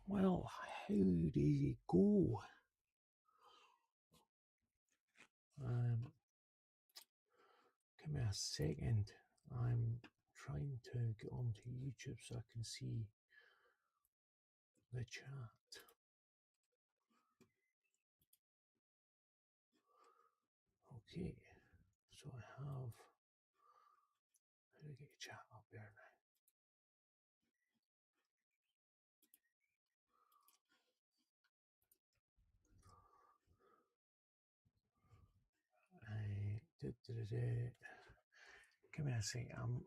Well, how did it go? Give me a second. I'm trying to get onto YouTube so I can see the chat. Okay, so I have. How do I get chat up there now? Give me a second.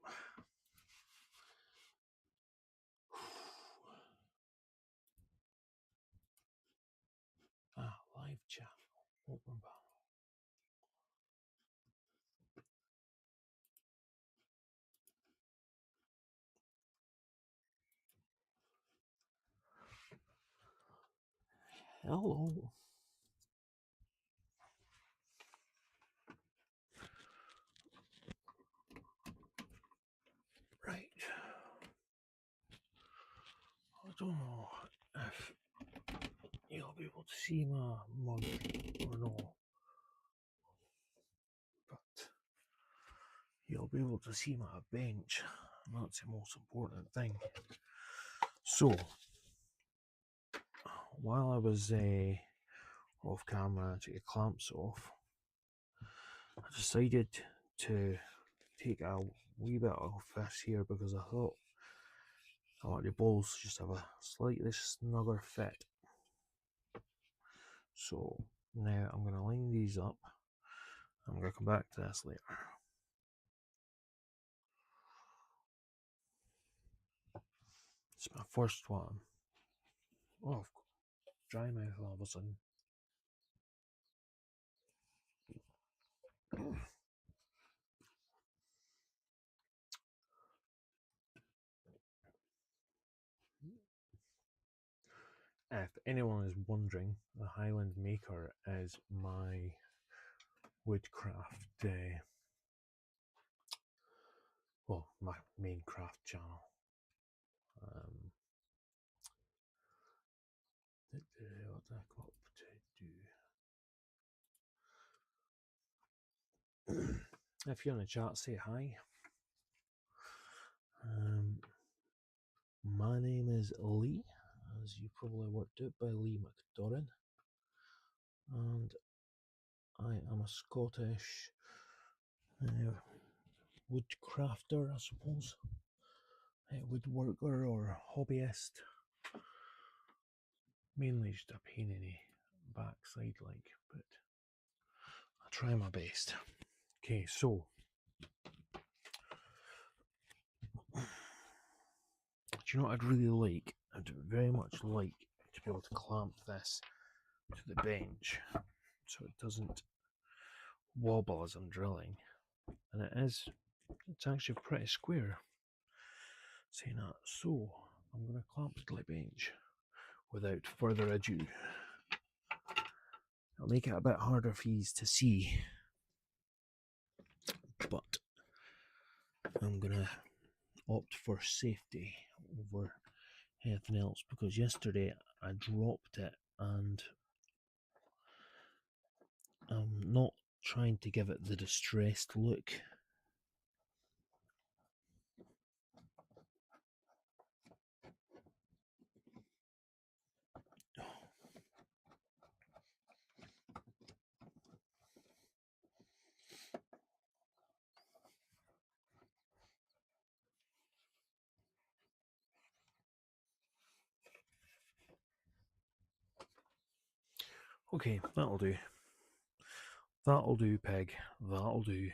Live chat. Open panel. Hello. Right. I don't know if you'll be able to see my mug or no, but you'll be able to see my bench. And that's the most important thing. So, while I was off camera to get clamps off, I decided to take a wee bit off this here because I thought the balls just have a slightly snugger fit. So now I'm going to line these up. I'm going to come back to this later. It's my first one. Oh, dry mouth all of a sudden. If anyone is wondering, the Highland Maker is my woodcraft, my main craft channel. What did I come up to do? If you're in the chat, say hi. My name is Lee, as you probably worked out by Lee McDorrin, and I am a Scottish woodcrafter, I suppose, woodworker or hobbyist. Mainly just a pain in the backside, but I try my best. Okay, so do you know what I'd really like? I'd very much like to be able to clamp this to the bench so it doesn't wobble as I'm drilling. And it's actually pretty square. Saying that, so I'm going to clamp it to the bench without further ado. It'll make it a bit harder for you to see, but I'm going to opt for safety over anything else because yesterday I dropped it and I'm not trying to give it the distressed look. Okay, that'll do. That'll do, Peg. That'll do.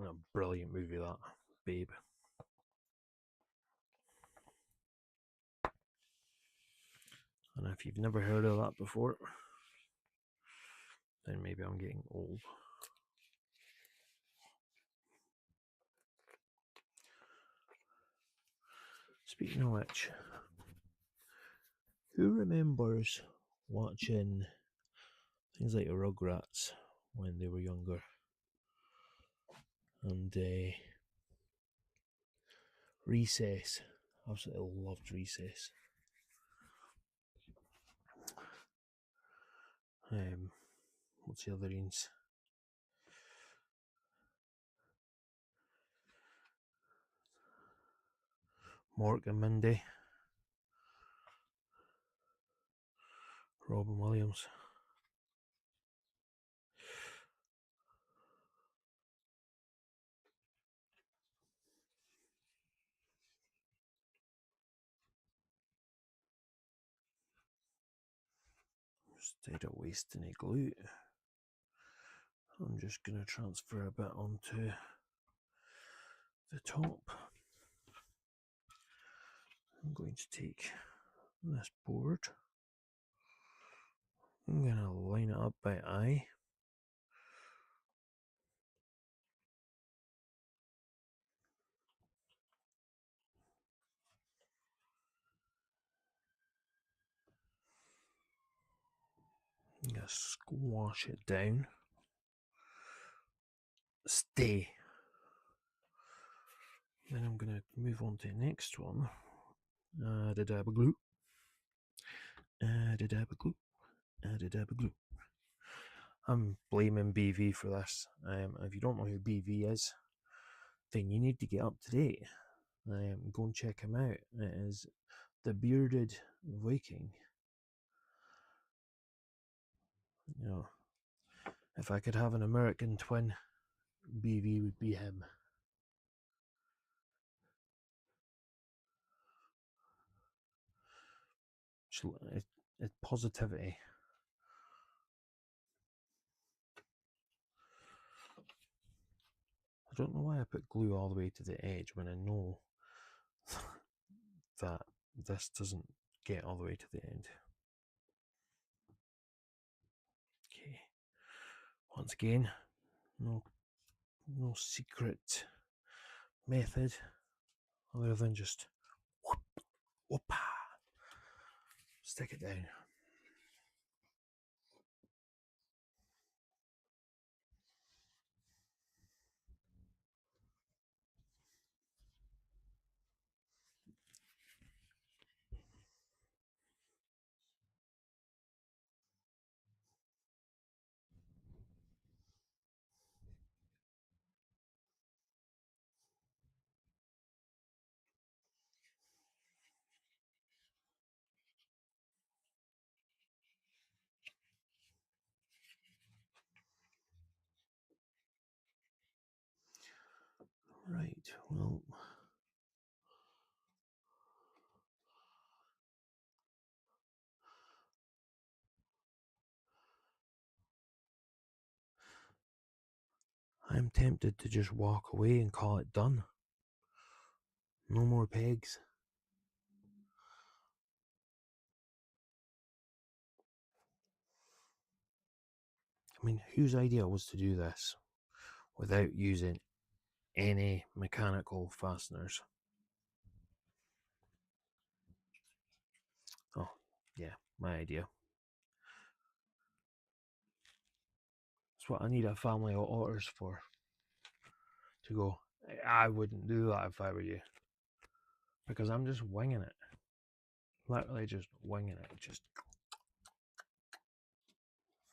A brilliant movie, that, Babe. And if you've never heard of that before, then maybe I'm getting old. Speaking of which, who remembers watching things like the Rugrats when they were younger? And Recess. Absolutely loved Recess. What's the other ones? Mork and Mindy. Robin Williams. Instead of wasting a glue, I'm just going to transfer a bit onto the top. I'm going to take this board. I'm going to line it up by eye. I'm going to squash it down. Stay. Then I'm going to move on to the next one. Add a dab of glue. Add a dab of glue. Add a dab of glue. I'm blaming BV for this. If you don't know who BV is, then you need to get up to date. Go and check him out. It is the bearded Viking. You know, if I could have an American twin, BV would be him. It's positivity. I don't know why I put glue all the way to the edge when I know that this doesn't get all the way to the end. Okay. Once again, no secret method other than just whoop, stick it down. Right, well, I'm tempted to just walk away and call it done. No more pegs. I mean, whose idea was to do this without using any mechanical fasteners? Oh, yeah, my idea. That's what I need a family of otters for. To go, I wouldn't do that if I were you. Because I'm just winging it. Literally just winging it. Just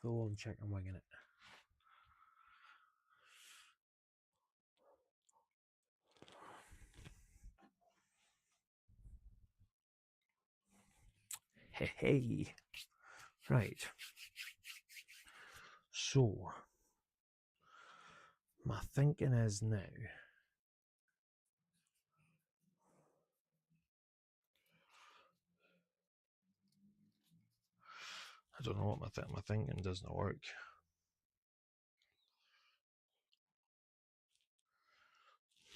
full on chicken winging it. Hey. Right. So, my thinking is now, I don't know what my thinking doesn't work.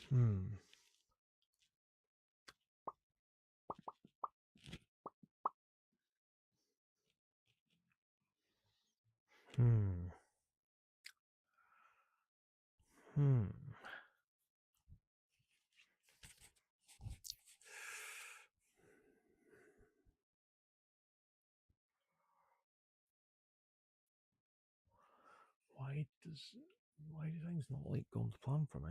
Hmm. Why do things not like going to plan for me?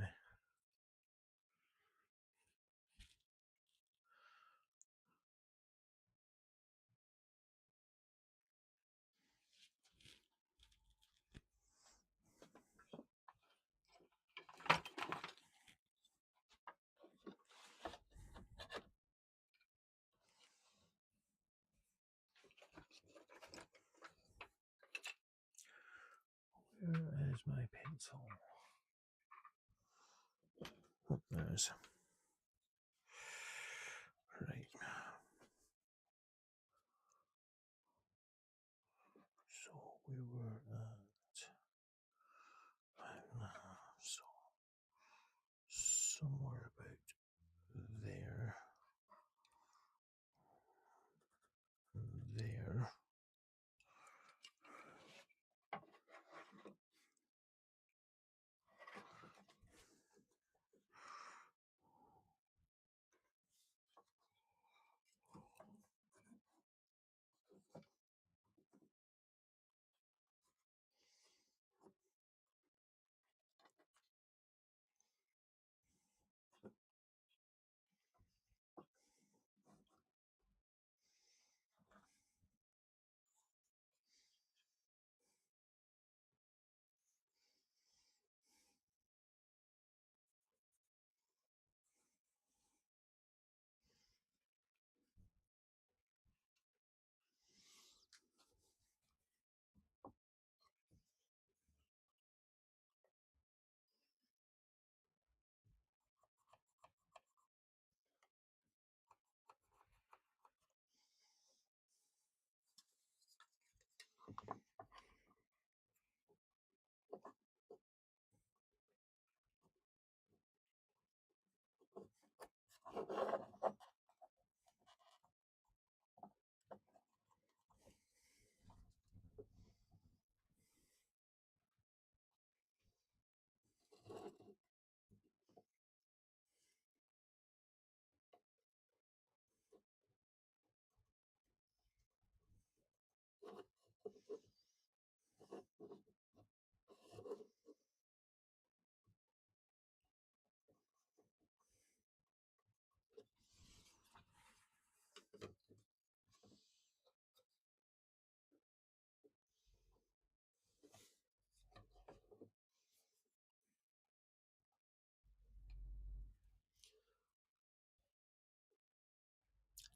Where's my pencil? Oh, there's. Right. So we were at so somewhere about there. There.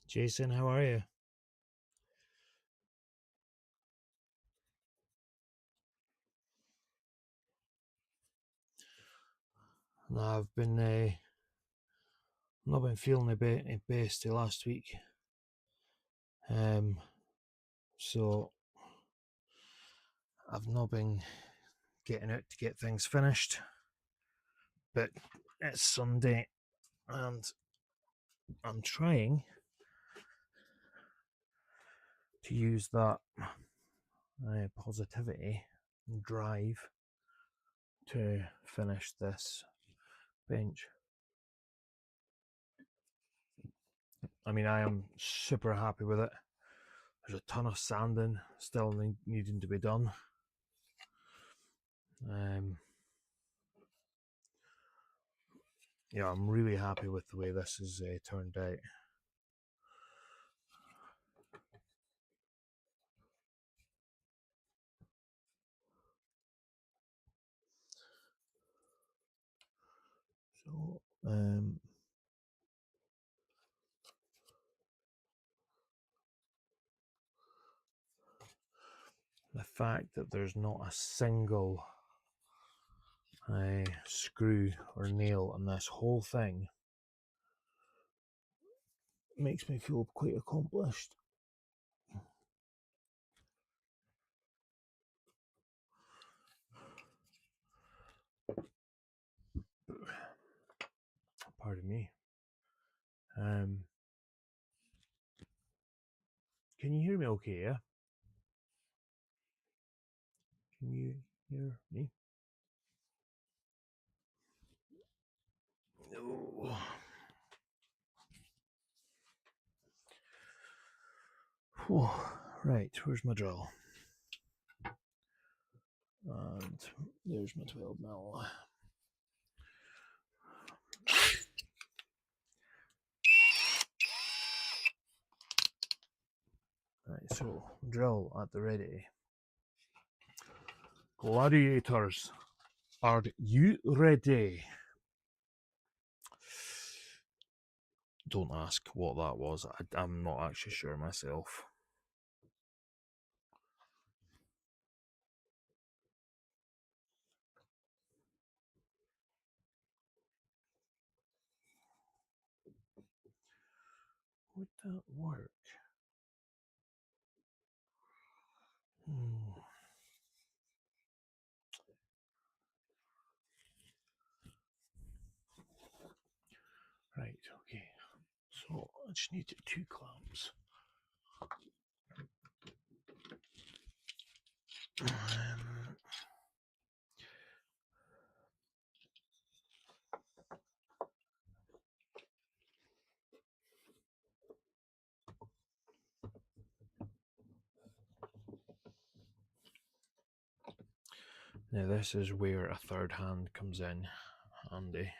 Jason, how are you? No, I've been not been feeling the best the last week. So I've not been getting out to get things finished. But it's Sunday and I'm trying to use that positivity and drive to finish this bench. I mean, I am super happy with it. There's a ton of sanding still needing to be done. Yeah, I'm really happy with the way this has turned out. So, the fact that there's not a single screw or nail on this whole thing makes me feel quite accomplished. Pardon me. Can you hear me okay, yeah? Can you hear me? No. Right, where's my drill? And there's my 12mm. Right, so drill at the ready. Gladiators, are you ready? Don't ask what that was. I'm not actually sure myself. Would that work? Right, okay. So I just need 2 clamps. Now this is where a third hand comes in handy.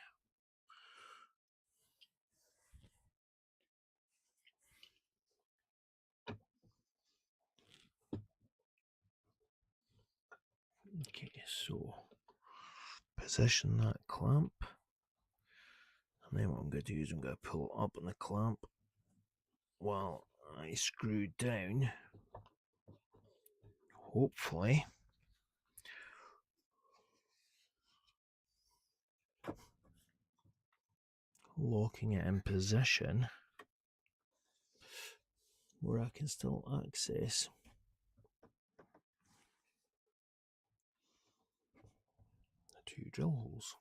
Okay, so position that clamp, and then what I'm going to do is I'm going to pull up on the clamp while I screw down, hopefully locking it in position where I can still access the 2 drill holes.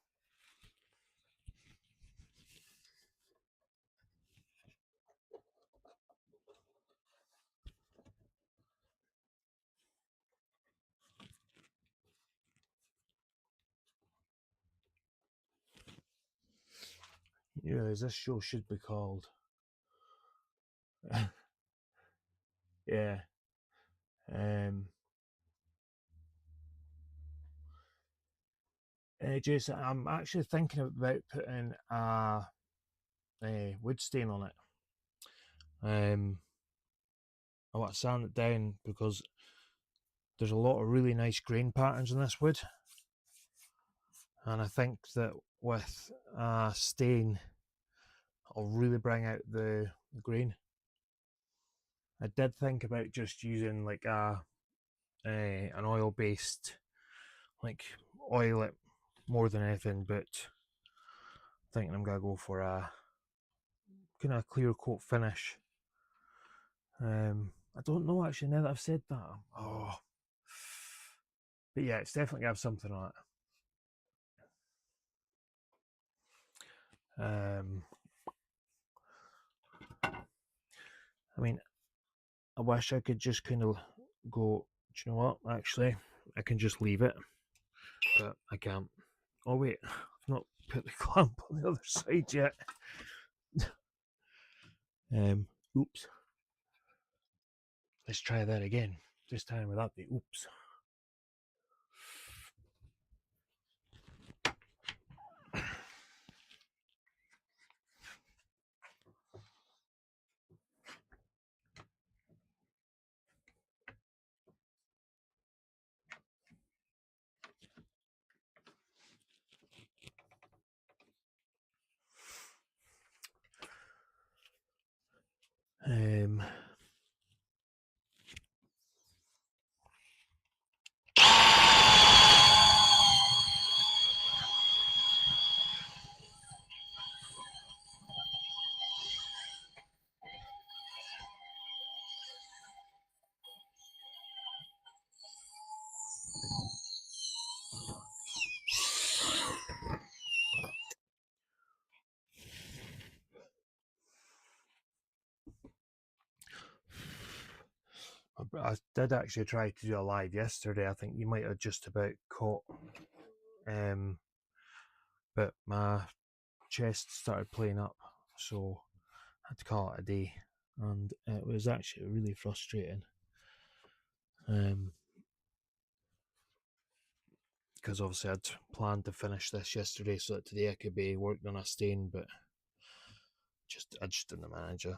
You realise this show should be called yeah. Jason, I'm actually thinking about putting a wood stain on it. I want to sand it down because there's a lot of really nice grain patterns in this wood, and I think that with a stain I'll really bring out the grain. I did think about just using like an oil based, like oil it more than anything, but thinking I'm gonna go for a kind of clear coat finish. I don't know actually now that I've said that. Oh, but yeah, it's definitely gonna have something on it. I mean, I wish I could just kind of go, do you know what? Actually, I can just leave it, but I can't. Oh wait, I've not put the clamp on the other side yet. Oops. Let's try that again. This time without the oops. I did actually try to do a live yesterday. I think you might have just about caught, but my chest started playing up, so I had to call it a day, and it was actually really frustrating. Because obviously I'd planned to finish this yesterday so that today I could be working on a stain, but I just didn't manage it.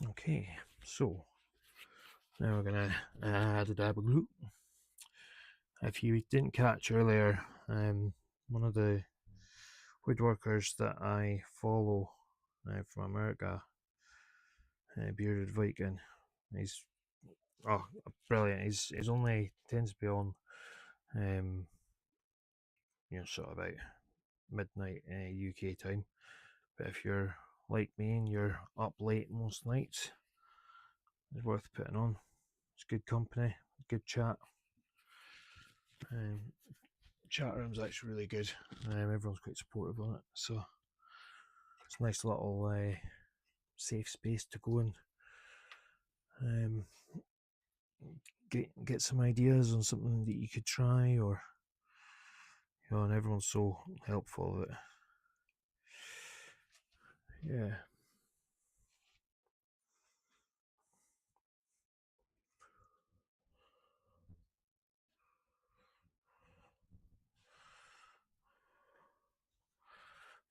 Okay, so now we're gonna add a dab of glue. If you didn't catch earlier, one of the woodworkers that I follow from America, Bearded Viking, he's brilliant. He's only tends to be on, um, sort of about midnight UK time. But if you're like me and you're up late most nights, it's worth putting on. It's good company, good chat. Chat room's actually really good. Everyone's quite supportive on it, so it's a nice little safe space to go and get some ideas on something that you could try, or and everyone's so helpful that yeah.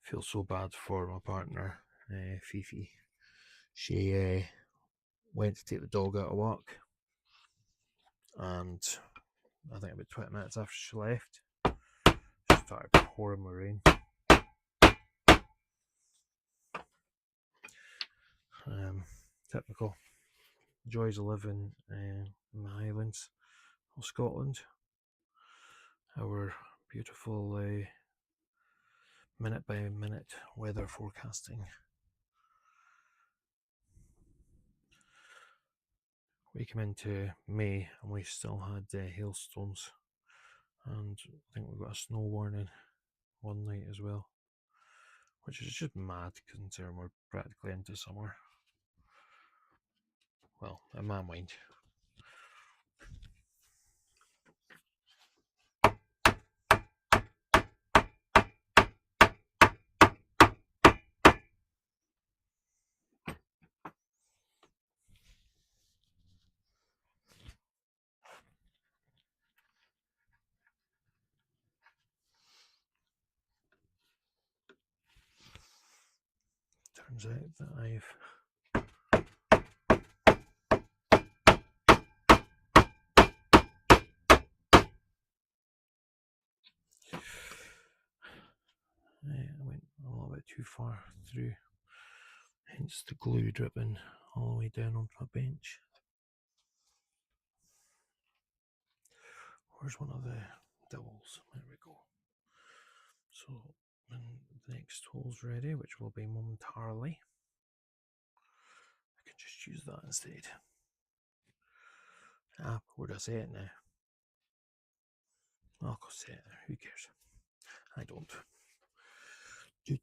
Feel so bad for my partner, Fifi. She went to take the dog out of work, and I think about 20 minutes after she left, she started pouring with rain. Typical joys of living in the Highlands of Scotland. Our beautiful minute by minute weather forecasting. We came into May and we still had hailstones, and I think we got a snow warning one night as well, which is just mad considering we're practically into summer. Well, in my mind. Turns out that I've I went a little bit too far through, hence the glue dripping all the way down onto my bench. Where's one of the dowels? There we go. So when the next tool's ready, which will be momentarily, I can just use that instead. Where do I say it now? I'll go say it. Who cares? I don't. Do.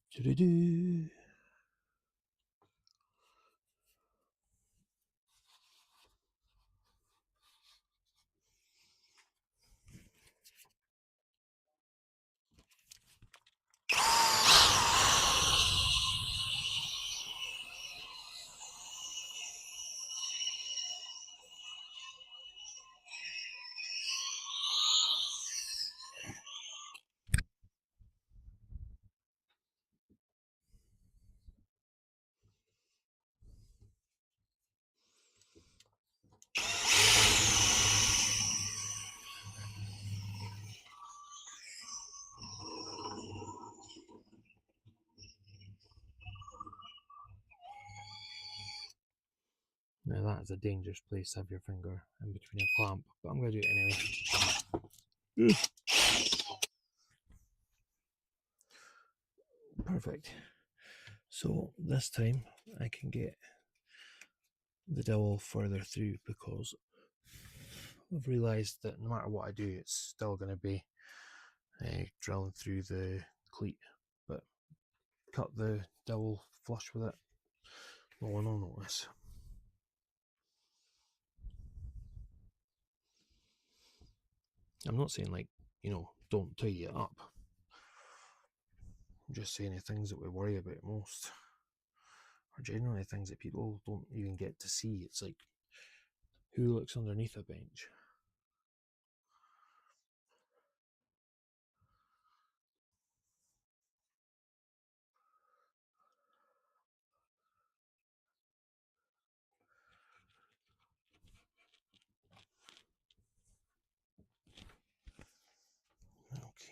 Now that is a dangerous place to have your finger in between a clamp, but I'm going to do it anyway. Perfect. So this time I can get the dowel further through because I've realised that no matter what I do, it's still going to be drilling through the cleat, but cut the dowel flush with it. No one will notice. I'm not saying don't tie it up. I'm just saying the things that we worry about most are generally things that people don't even get to see. It's like, who looks underneath a bench?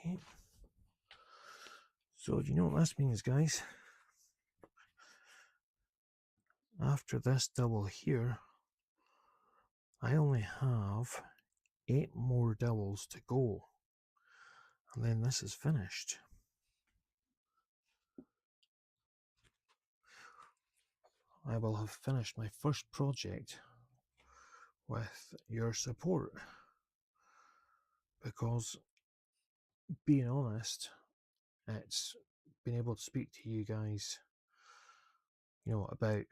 Okay. So do you know what this means, guys? After this double here, I only have 8 more doubles to go, and then this is finished. I will have finished my first project with your support, because being honest, it's being able to speak to you guys, you know, about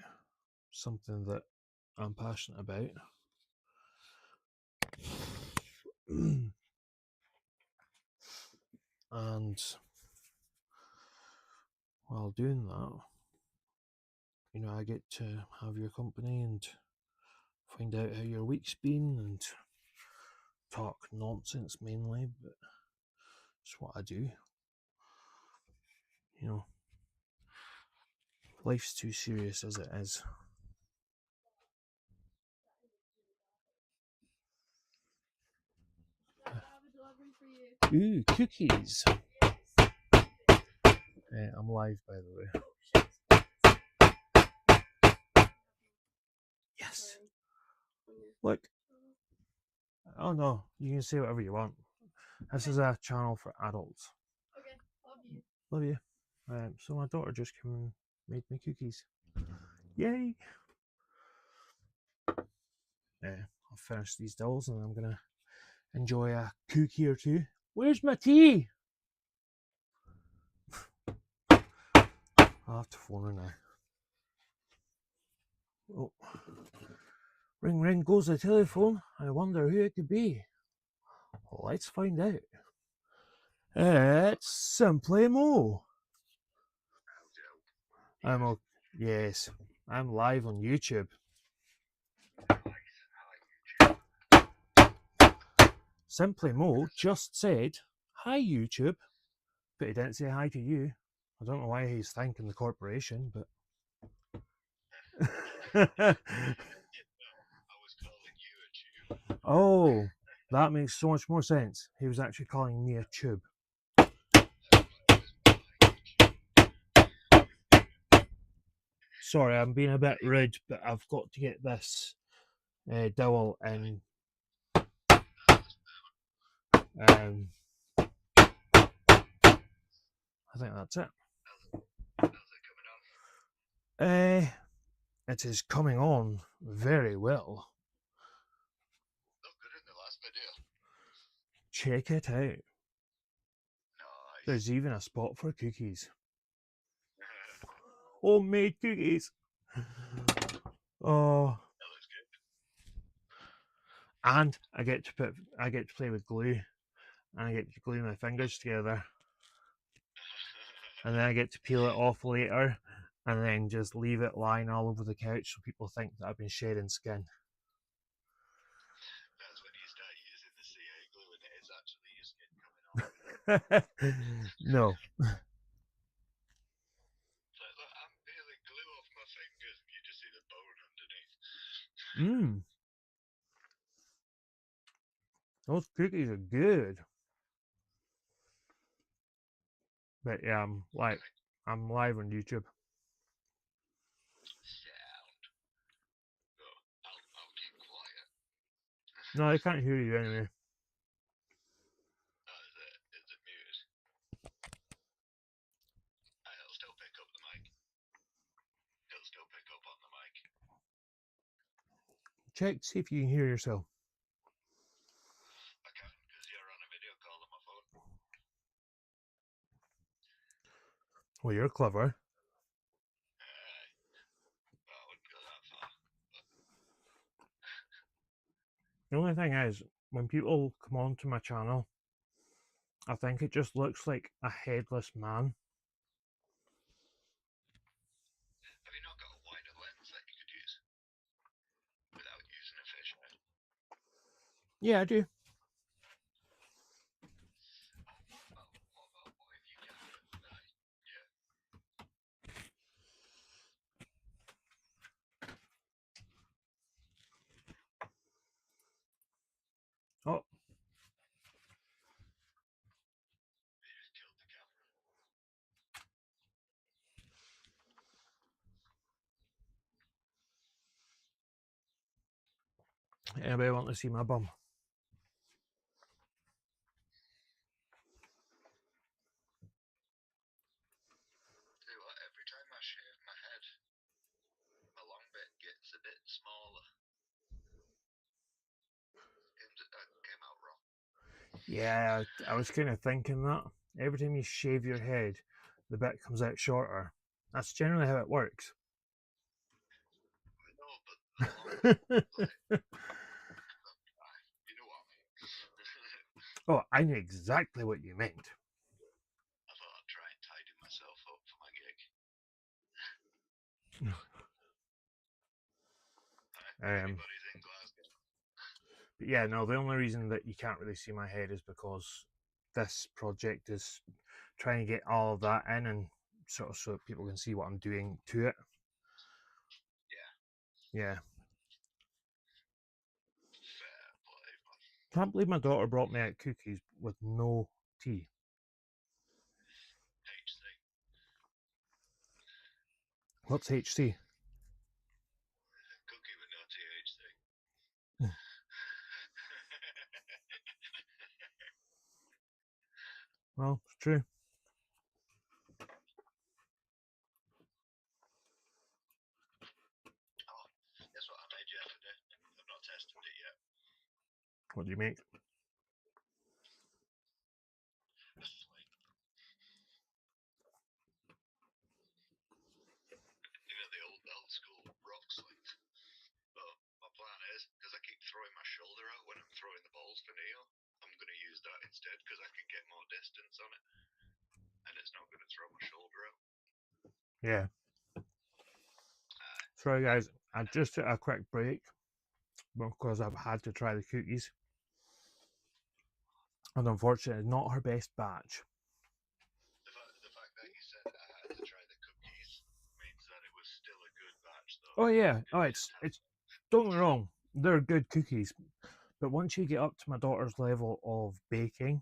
something that I'm passionate about. And while doing that, you know, I get to have your company and find out how your week's been and talk nonsense mainly, but it's what I do. You know, life's too serious as it is. Ooh, cookies. I'm live, by the way. Yes. Look. Oh no, you can say whatever you want. This is a channel for adults. Okay, love you. Love you. So my daughter just came and made me cookies. Yay! I'll finish these dolls and I'm gonna enjoy a cookie or two. Where's my tea? I'll have to phone her now. Oh. Ring ring goes the telephone. I wonder who it could be. Well, let's find out. It's Simply Mo. Yes, I'm live on YouTube. Simply Mo just said, "Hi YouTube," but he didn't say hi to you. I don't know why he's thanking the corporation, but I was calling you a tube. oh, that makes so much more sense. He was actually calling me a tube. Sorry, I'm being a bit rude, but I've got to get this dowel in. I think that's it. How's it coming on? It is coming on very well. Looked good in the last video. Check it out. Nice. There's even a spot for cookies. Homemade cookies. Oh. That looks good. And I get to play with glue, and I get to glue my fingers together, and then I get to peel it off later, and then just leave it lying all over the couch so people think that I've been shedding skin. That's when you start using the CA glue and it is actually your skin coming off. No. It's like, look, I'm peeling glue off my fingers and you just see the bone underneath. Those cookies are good. But yeah, I'm live on YouTube. Sound. Oh, I'll keep quiet. No, I can't hear you anyway. Oh, is it muted? It'll still pick up the mic. It'll still pick up on the mic. Check to see if you can hear yourself. I can, because you're on a video call on my phone. Well, you're clever. I wouldn't go that far. The only thing is, when people come onto my channel, I think it just looks like a headless man. Have you not got a wider lens that you could use without using a fish eye? Yeah, I do. What if you can? Yeah. Oh. Anybody want to see my bum? Tell you what, every time I shave my head, my long bit gets a bit smaller. Came out wrong. Yeah, I was kind of thinking that. Every time you shave your head, the bit comes out shorter. That's generally how it works. I know, but the long bit, like, you know what I mean. Oh, I knew exactly what you meant. I thought I'd try and tidy myself up for my gig. Anybody's in Glasgow. But yeah, no, the only reason that you can't really see my head is because this project is trying to get all of that in and sort of so people can see what I'm doing to it. Yeah. Fair play, man. Can't believe my daughter brought me out cookies with no tea. HC. What's HC? Cookie with no THC. Well, it's true. Oh, guess what I made yesterday? I've not tested it yet. What do you make? A slate. You know, the old school rock slate. But my plan is, because I keep throwing my shoulder out when I'm throwing the balls for Neo, I'm going to use that instead because I can get more distance on it. And it's not going to throw my shoulder out. Yeah. Sorry, guys. I just took a quick break because I've had to try the cookies. And unfortunately, not her best batch. The fact that you said I had to try the cookies means that it was still a good batch, though. Oh yeah. Oh, it's don't get me wrong. They're good cookies, but once you get up to my daughter's level of baking,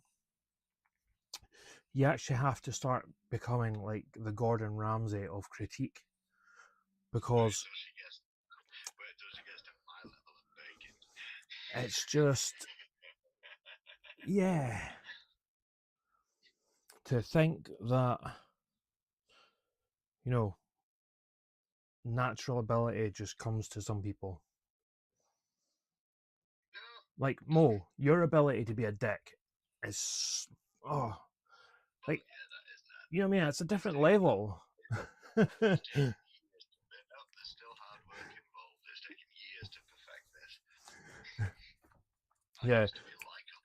you actually have to start becoming like the Gordon Ramsay of critique, because Wait till she gets to my level of baking. it's just, yeah, to think that, you know, natural ability just comes to some people. No. Like Mo, your ability to be a dick is, oh, like, Yeah, that is that. you know what I mean? It's a different level. There's still hard work involved. It's taken years to perfect this. Yeah,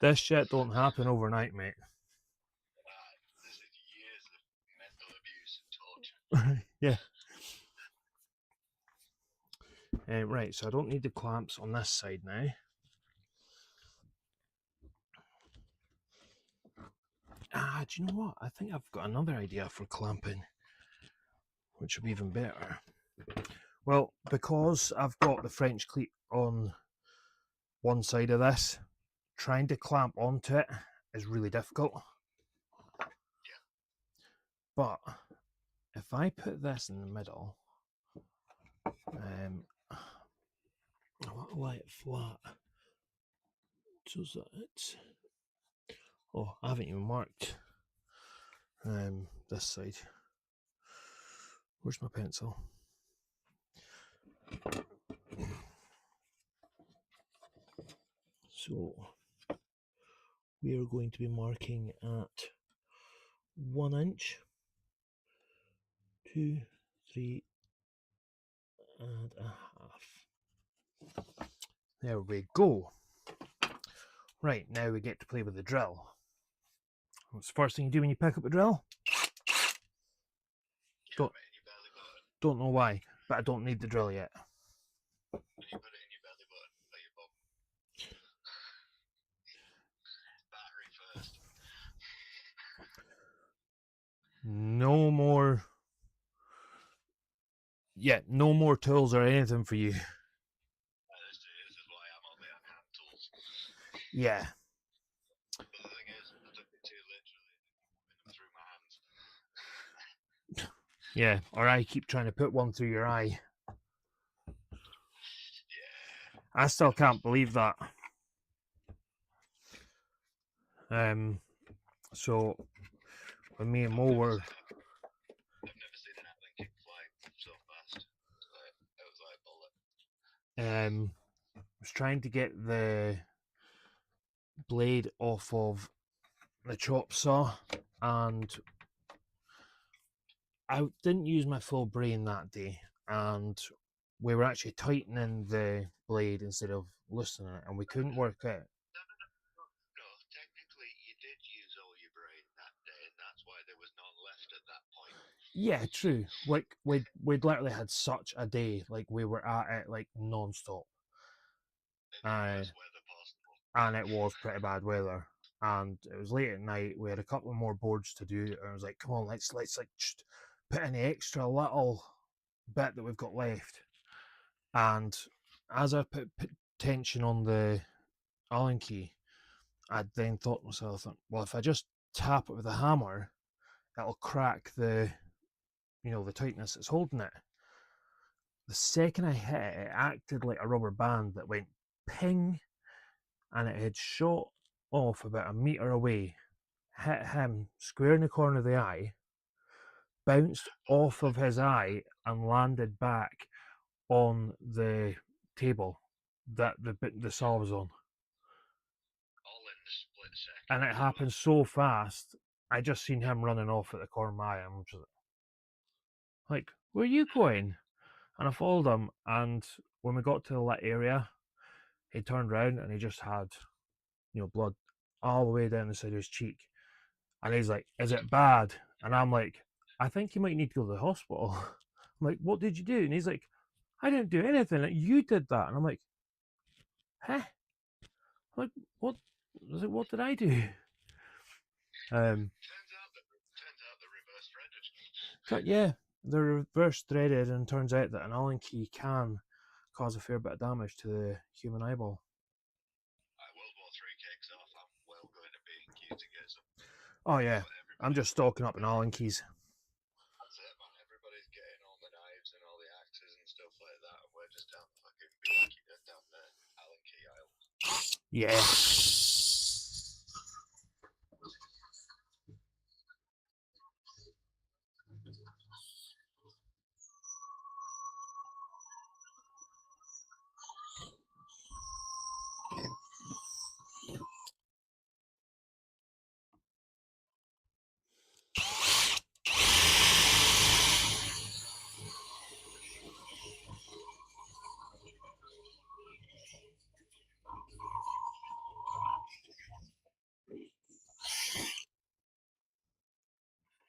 this shit don't happen overnight, mate. This is years of mental abuse and torture. Yeah. Right, so I don't need the clamps on this side now. Do you know what? I think I've got another idea for clamping, which will be even better. Well, because I've got the French cleat on one side of this, trying to clamp onto it is really difficult. Yeah. But if I put this in the middle, I want to lay it flat so that oh, I haven't even marked this side. Where's my pencil? So we are going to be marking at 1 inch, 2, 3 and a half. There we go. Right, now we get to play with the drill. What's the first thing you do when you pick up a drill? Don't know why, but I don't need the drill yet. You put it in your belly button or your bum. Battery first. No more. Yeah, no more tools or anything for you. This is why I'm only on hand tools. Yeah. But the thing is, I took it too literally through my hands. Yeah, or I keep trying to put one through your eye. Yeah. I still can't believe that. So when me and Mo were, I've never seen an Allen key fly so fast. It was like a bullet. was trying to get the blade off of the chop saw, and I didn't use my full brain that day, and we were actually tightening the blade instead of loosening it, and we couldn't work out. No, technically you did use all your brain that day, and that's why there was none left at that point. Yeah, true. Like we'd literally had such a day, like we were at it like non-stop. Worst weather possible. And it was pretty bad weather, and it was late at night. We had a couple more boards to do, and I was like, "Come on, let's like just put in the extra little bit that we've got left." And as I put tension on the Allen key, I then thought to myself, "Well, if I just tap it with a hammer, it'll crack the, the tightness that's holding it." The second I hit it, it acted like a rubber band that went ping, and it had shot off about a metre away, hit him square in the corner of the eye, bounced off of his eye, and landed back on the table that the saw was on. All in a split second. And it happened so fast, I just seen him running off at the corner of my eye. I'm just like, "Where are you going?" And I followed him, and when we got to the lit area, he turned around and he just had, blood all the way down the side of his cheek. And he's like, "Is it bad?" And I'm like, "I think you might need to go to the hospital." I'm like, "What did you do?" And he's like, "I didn't do anything. Like, you did that." And I'm like, "Huh?" I'm like, "What?" I was like, "What did I do?" Turns out they're reverse threaded. Yeah, they're reverse threaded, and turns out that an Allen key can cause a fair bit of damage to the human eyeball. World War III kicks off. I'm well going to B&Q to get some. Oh yeah, I'm just stocking up on Allen keys. That's it, man. Everybody's getting all the knives and all the axes and stuff like that, and we're just down fucking B&Q, down the Allen key aisle. Yeah.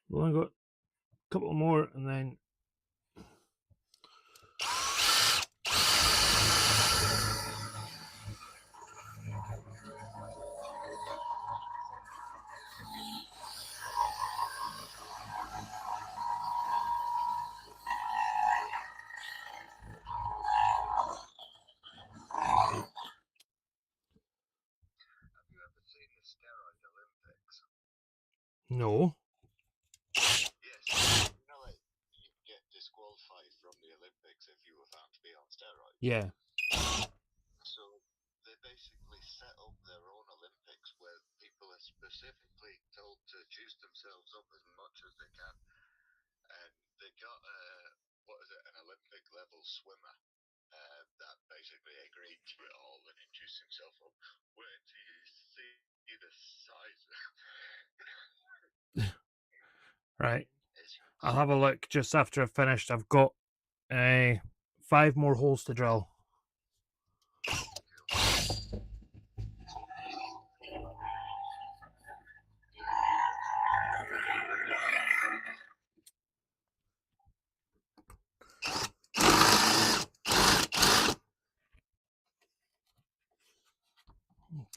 We've only got a couple more, and then Have you ever seen the Steroid Olympics? no. Yes. You know, like, you get disqualified from the Olympics if you were found to be on steroids. Yeah. So they basically set up their own Olympics where people are specifically told to juice themselves up as much as they can. And they got an Olympic level swimmer that basically agreed to it all and he juiced himself up. Wait till you see the size. Right. I'll have a look just after I've finished. I've got 5 more holes to drill.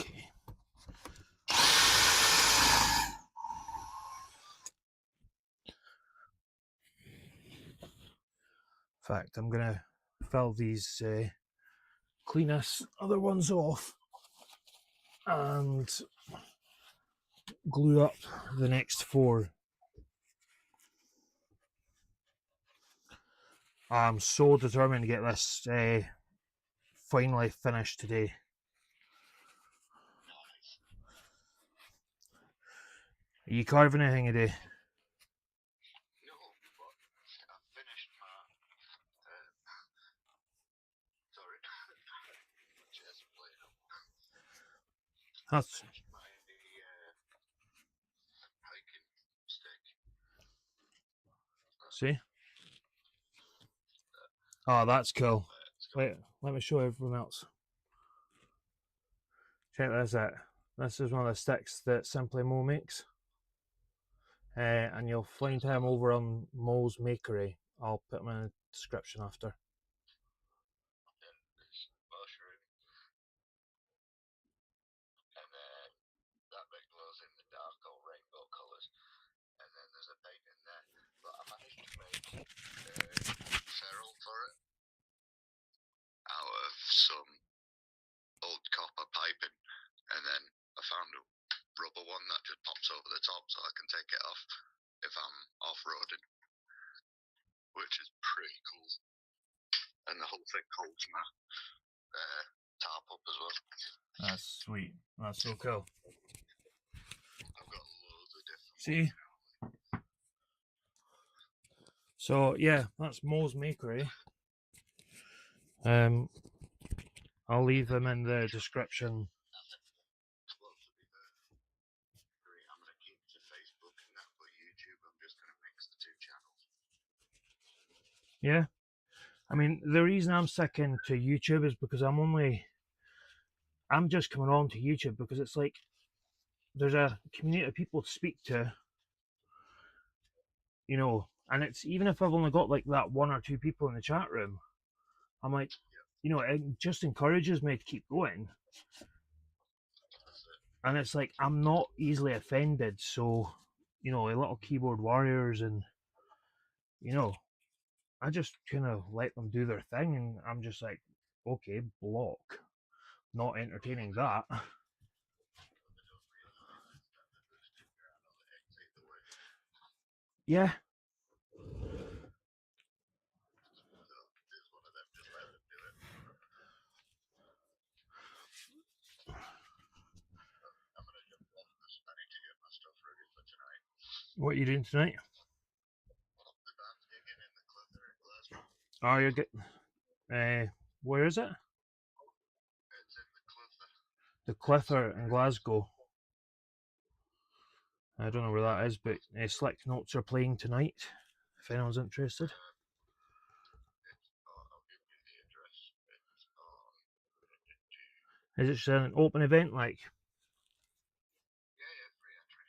Okay. In fact, I'm gonna fill these cleanest other ones off and glue up the next 4. I'm so determined to get this finally finished today. Are you carving anything today? No, but I finished my. Sorry, my chest playing up. That's Finished my hiking stick. see. Oh, that's cool. Wait, let me show everyone else. Check this out. This is one of the sticks that Simply Mo makes. And you'll find him over on Mo's Makery. I'll put him in the description after. And this mushroom. And then that bit glows in the dark or rainbow colours. And then there's a paint in there. But I managed to make ferrule for it out of some old copper piping. And then I found a rubber one that just pops over the top so I can take it off if I'm off-roading, which is pretty cool. And the whole thing holds my tarp up as well. That's sweet. That's so cool. I've got loads of different See? So yeah, that's Mo's Makery. I'll leave them in the description. Well, to be fair, I'm going to keep to Facebook and that, but YouTube, I'm just going to mix the two channels. Yeah. I mean, the reason I'm sticking to YouTube is because I'm just coming on to YouTube because it's like there's a community of people to speak to, you know, and it's even if I've only got like that one or two people in the chat room, I'm like, you know, it just encourages me to keep going. And it's like I'm not easily offended, so you know, a little keyboard warriors and you know, I just kind of let them do their thing, and I'm just like, okay, block. Not entertaining that. Yeah. What are you doing tonight? The band's gigging in the Clipper in Glasgow. Oh, you're getting. Where is it? It's in the Clipper. The Clipper in Glasgow. I don't know where that is, but Slick Notes are playing tonight. If anyone's interested. I'll give you the address. It's Is it just an open event like? Yeah, free entry.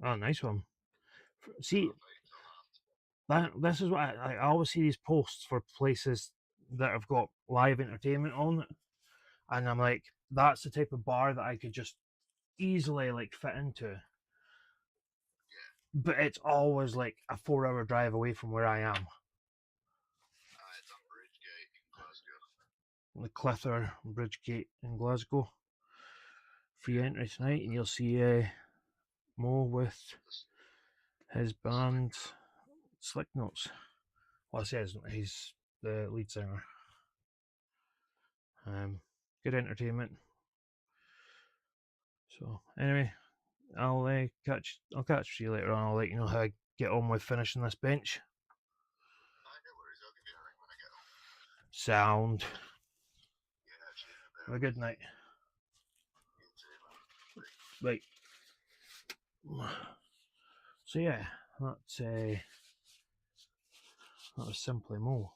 Oh, nice one. See, this is what I always see these posts for places that have got live entertainment on it, and I'm like, that's the type of bar that I could just easily like fit into. But it's always like a 4-hour drive away from where I am. It's on Bridgegate in Glasgow. The Clither Bridgegate in Glasgow. Free entry tonight, and you'll see Mo with his band Slick Notes. Well, I say he's the lead singer. Good entertainment. So anyway, I'll catch you later on. I'll let you know how I get on with finishing this bench. No worries, I'll give you a ring when I get home. Sound. Yeah, Have a good night. Right. So yeah, that was Simply Mo.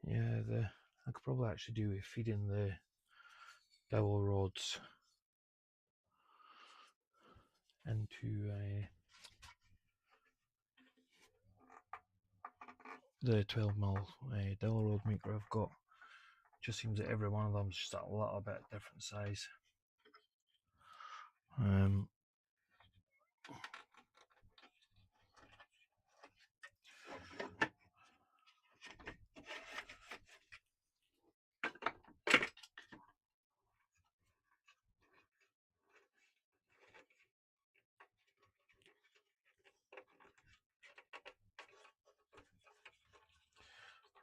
Yeah, I could probably actually do with feeding the dowel rods into the 12mm dowel rod maker I've got. Just seems that every one of them is just a little bit different size.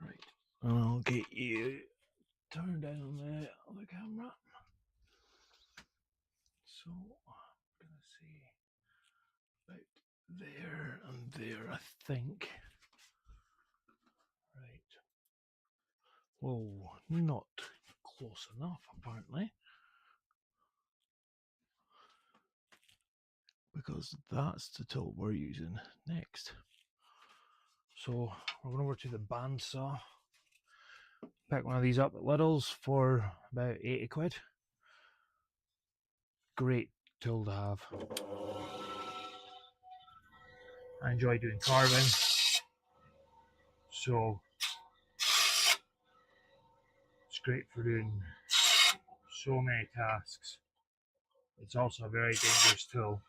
Right, and I'll get you turned down on the other camera. So I'm gonna see about there and there, I think. Right. Whoa, not close enough apparently. Because that's the tool we're using next. So we're going over to the bandsaw. Pick one of these up at Lidl's for about 80 quid. Great tool to have. I enjoy doing carving, so it's great for doing so many tasks. It's also a very dangerous tool,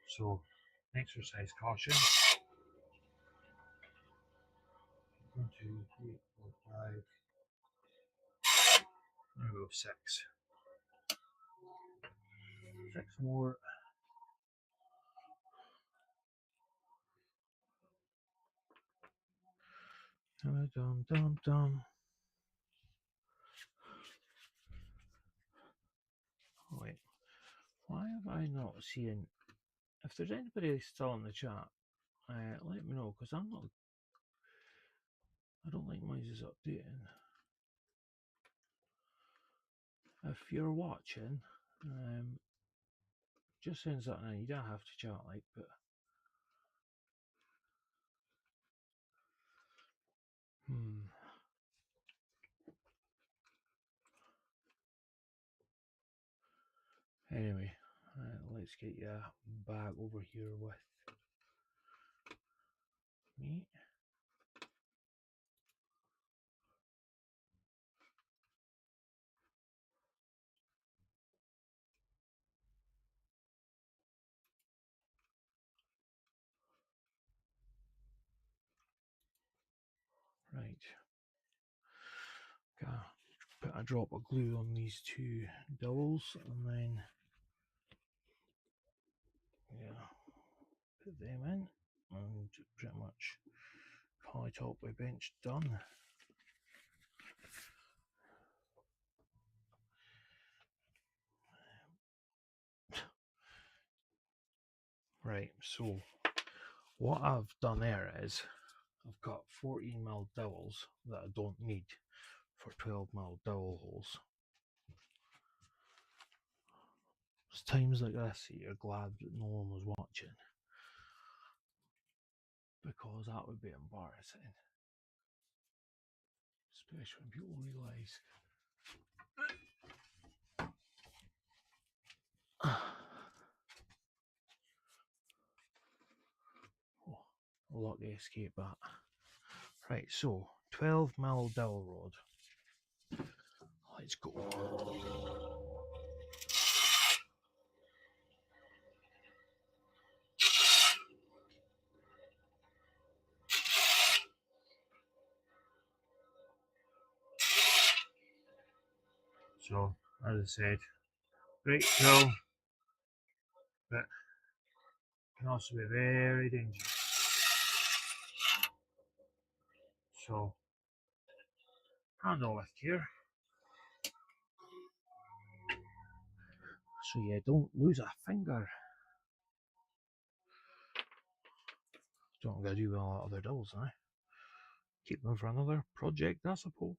so exercise caution. 1, 2, 3, 4, 5. I'm gonna go 6. 6 more. Dum dum dum. Oh, wait, why have I not seen? If there's anybody still in the chat, let me know, because I don't think mine is updating. If you're watching, just send something in. You don't have to chat, like, but anyway, let's get you back over here with me. Right. Okay. Put a drop of glue on these 2 dowels, and then put them in, and pretty much high top my bench done. Right, so what I've done there is I've got 14mm dowels that I don't need for 12mm dowel holes. It's times like this that you're glad that no one was watching, because that would be embarrassing, especially when people realise. Oh, lucky escape that. Right, so 12mm dowel rod. Let's go. So, as I said, great tool, but can also be very dangerous. So, handle with care, so you don't lose a finger. Don't I'm going to do with all other dowels now. Keep them for another project, I suppose.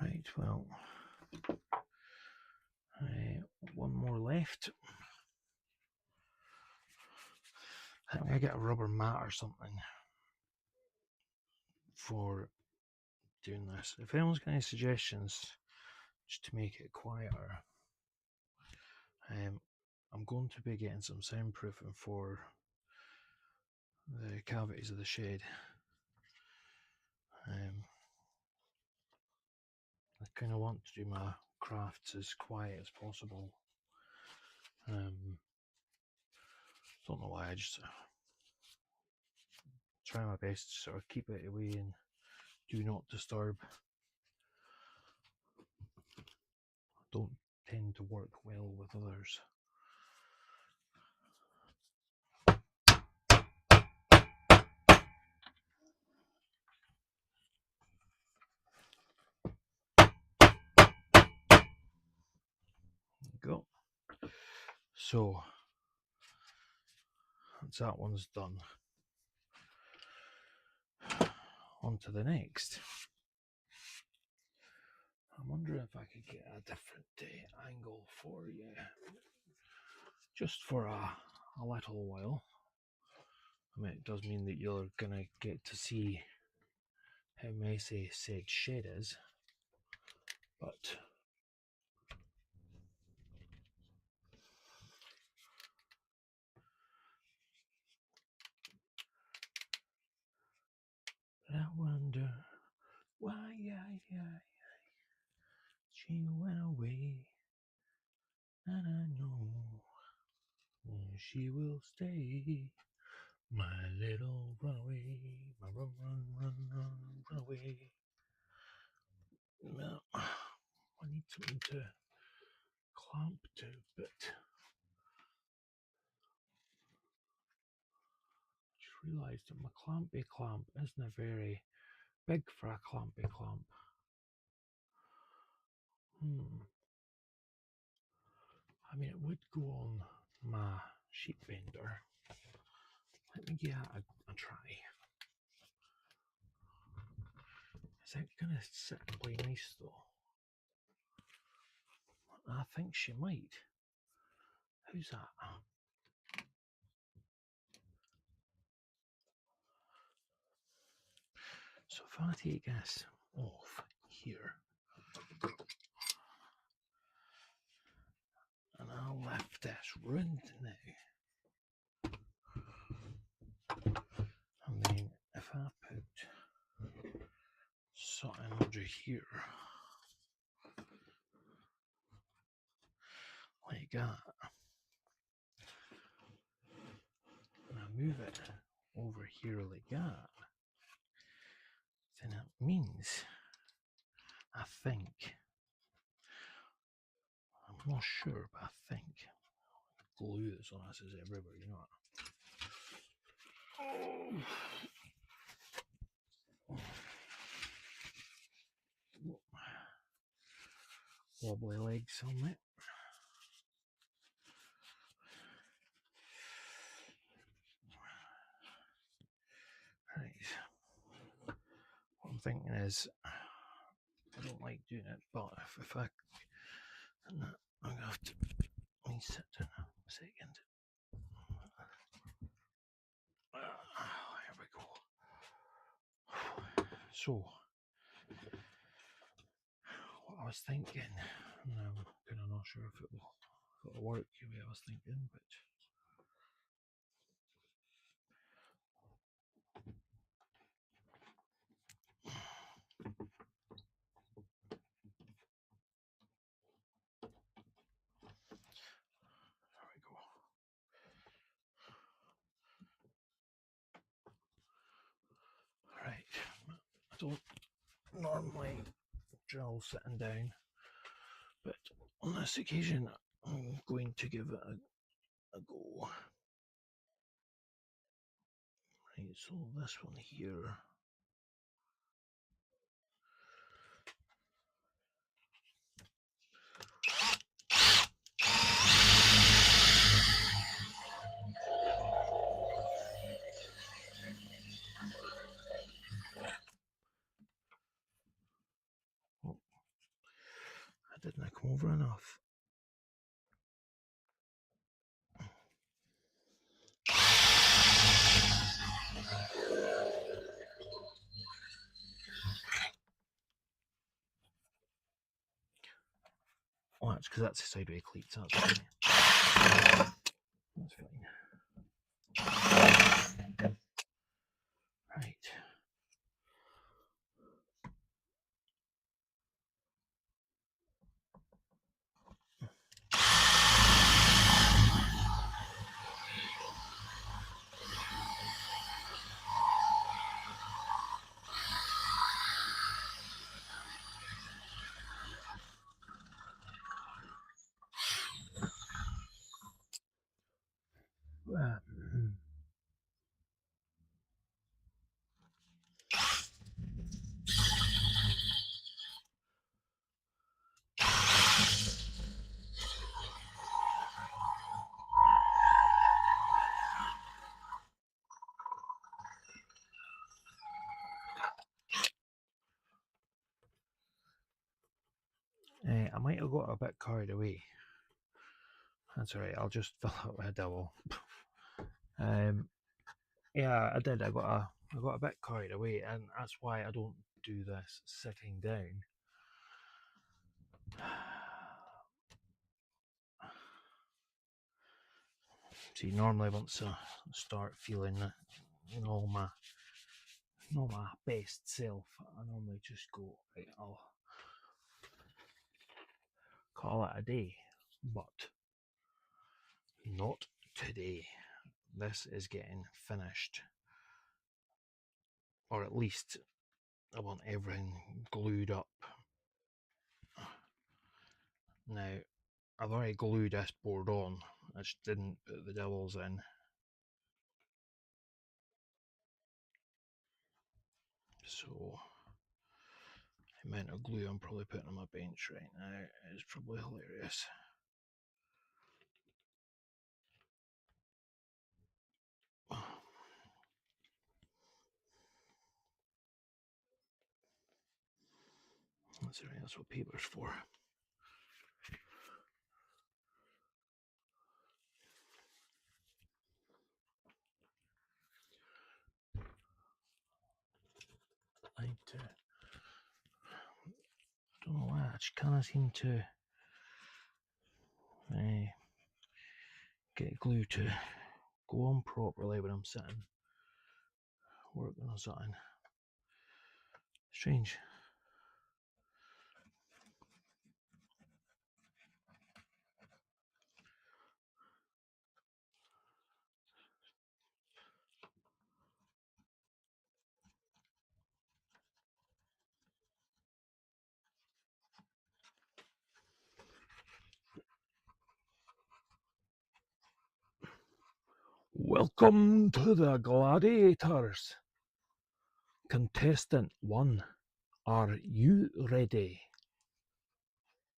Right, well, one more left. I think I get a rubber mat or something for doing this. If anyone's got any suggestions just to make it quieter, I'm going to be getting some soundproofing for the cavities of the shed. I kind of want to do my crafts as quiet as possible. Don't know why, I just try my best to sort of keep it away and do not disturb. Don't tend to work well with others. Go. So once that one's done, on to the next. I'm wondering if I could get a different angle for you, just for a little while. I mean, it does mean that you're gonna get to see how messy said shed is, but I wonder why she went away, and I know she will stay. My little runaway, my runaway. No, I need something to clamp to, but I just realised that my clampy clamp isn't very big for a clampy clamp. I mean, it would go on my sheet bender. Let me give it a try. Is it going to sit and play nice though? I think she might. How's that? So if I take this off here, and I'll lift this round now, and then if I put something under here, like that, and I move it over here like that, then it means, I think, I'm not sure, but I think glue that's on this is everywhere, you know what? Wobbly legs on it. Right. What I'm thinking is, I don't like doing it, but if I, I'm going to have to, let me sit down a second. Here we go. So, what I was thinking, and I'm kind of not sure if it'll work the way I was thinking, but there we go. Right, I don't normally drill sitting down, but on this occasion I'm going to give it a go. Right, so this one here, Didn't I come over enough? Oh, that's because that's the sideway cleats. That's fine. That's fine. Right. I might have got a bit carried away. That's alright, I'll just fill out with a double. Yeah, I did. I got a bit carried away, and that's why I don't do this sitting down. See, normally once I start feeling my best self, I normally just go, right, I'll call it a day, but not today. This is getting finished, or at least I want everything glued up. Now, I've already glued this board on, I just didn't put the dowels in. So, the amount of glue I'm probably putting on my bench right now is probably hilarious. That's right, that's what paper's for. I don't know why, I just kind of seem to get glue to go on properly when I'm sitting working on something. Strange. Welcome to the Gladiators. Contestant 1, are you ready?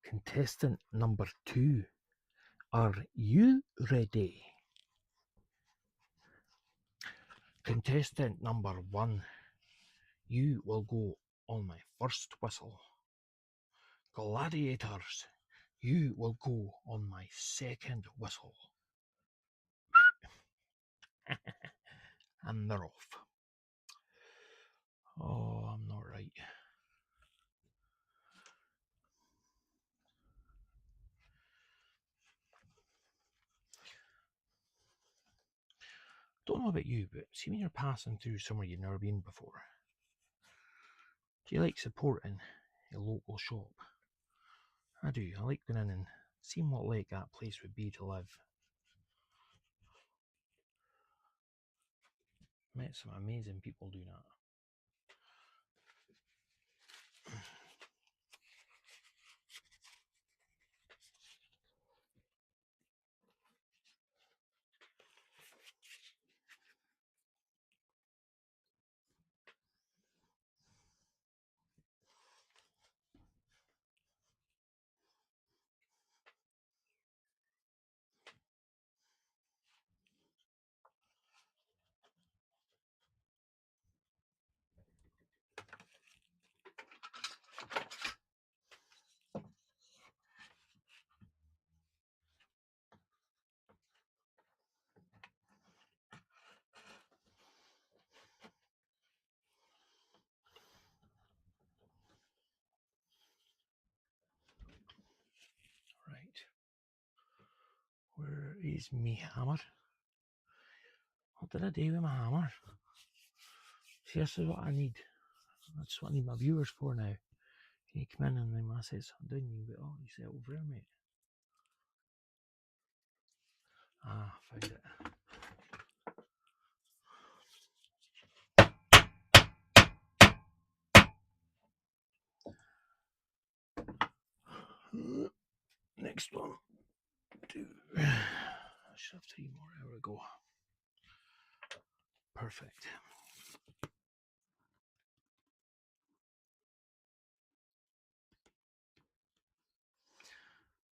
Contestant number 2, are you ready? Contestant number 1, you will go on my first whistle. Gladiators, you will go on my second whistle. And they're off. Oh, I'm not right. Don't know about you, but see when you're passing through somewhere you've never been before, do you like supporting a local shop? I do. I like going in and seeing what like that place would be to live. Met some amazing people doing that. Where's me hammer? What did I do with my hammer? See, this is what I need. That's what I need my viewers for now. You come in and then when I say something down, you can go, oh, you said it over there, mate. Ah, found it. Next one. I should have 3 more. There we go. Perfect.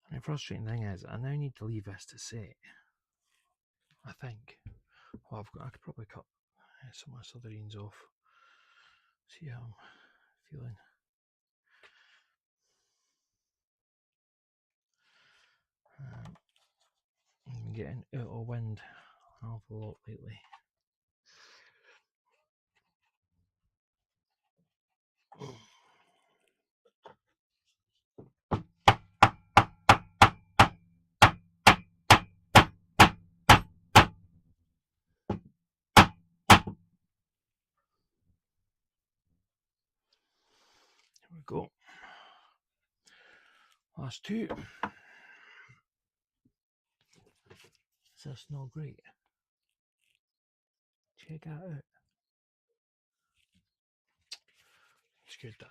And the frustrating thing is, I now need to leave this to set. I think. Well, I could probably cut some of my southerns off. See how I'm feeling. I'm getting out of wind an awful lot lately. Here we go. Last 2. Is this not great? Check that out. It's good that.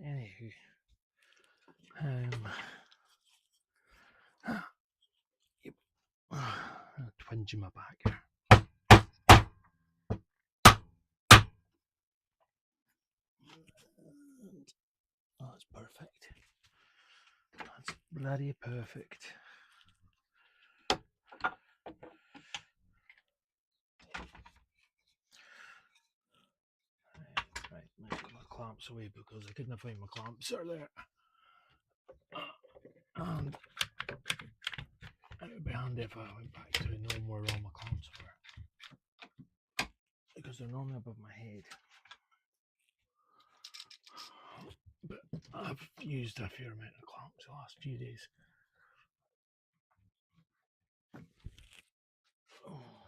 Anywho, yep, a twinge in my back here. That's perfect. That's bloody perfect. Right, let's get my clamps away because I couldn't find my clamps earlier. And it would be handy if I went back to knowing where all my clamps were. Because they're normally above my head. But I've used a fair amount of clamps the last few days. Oh.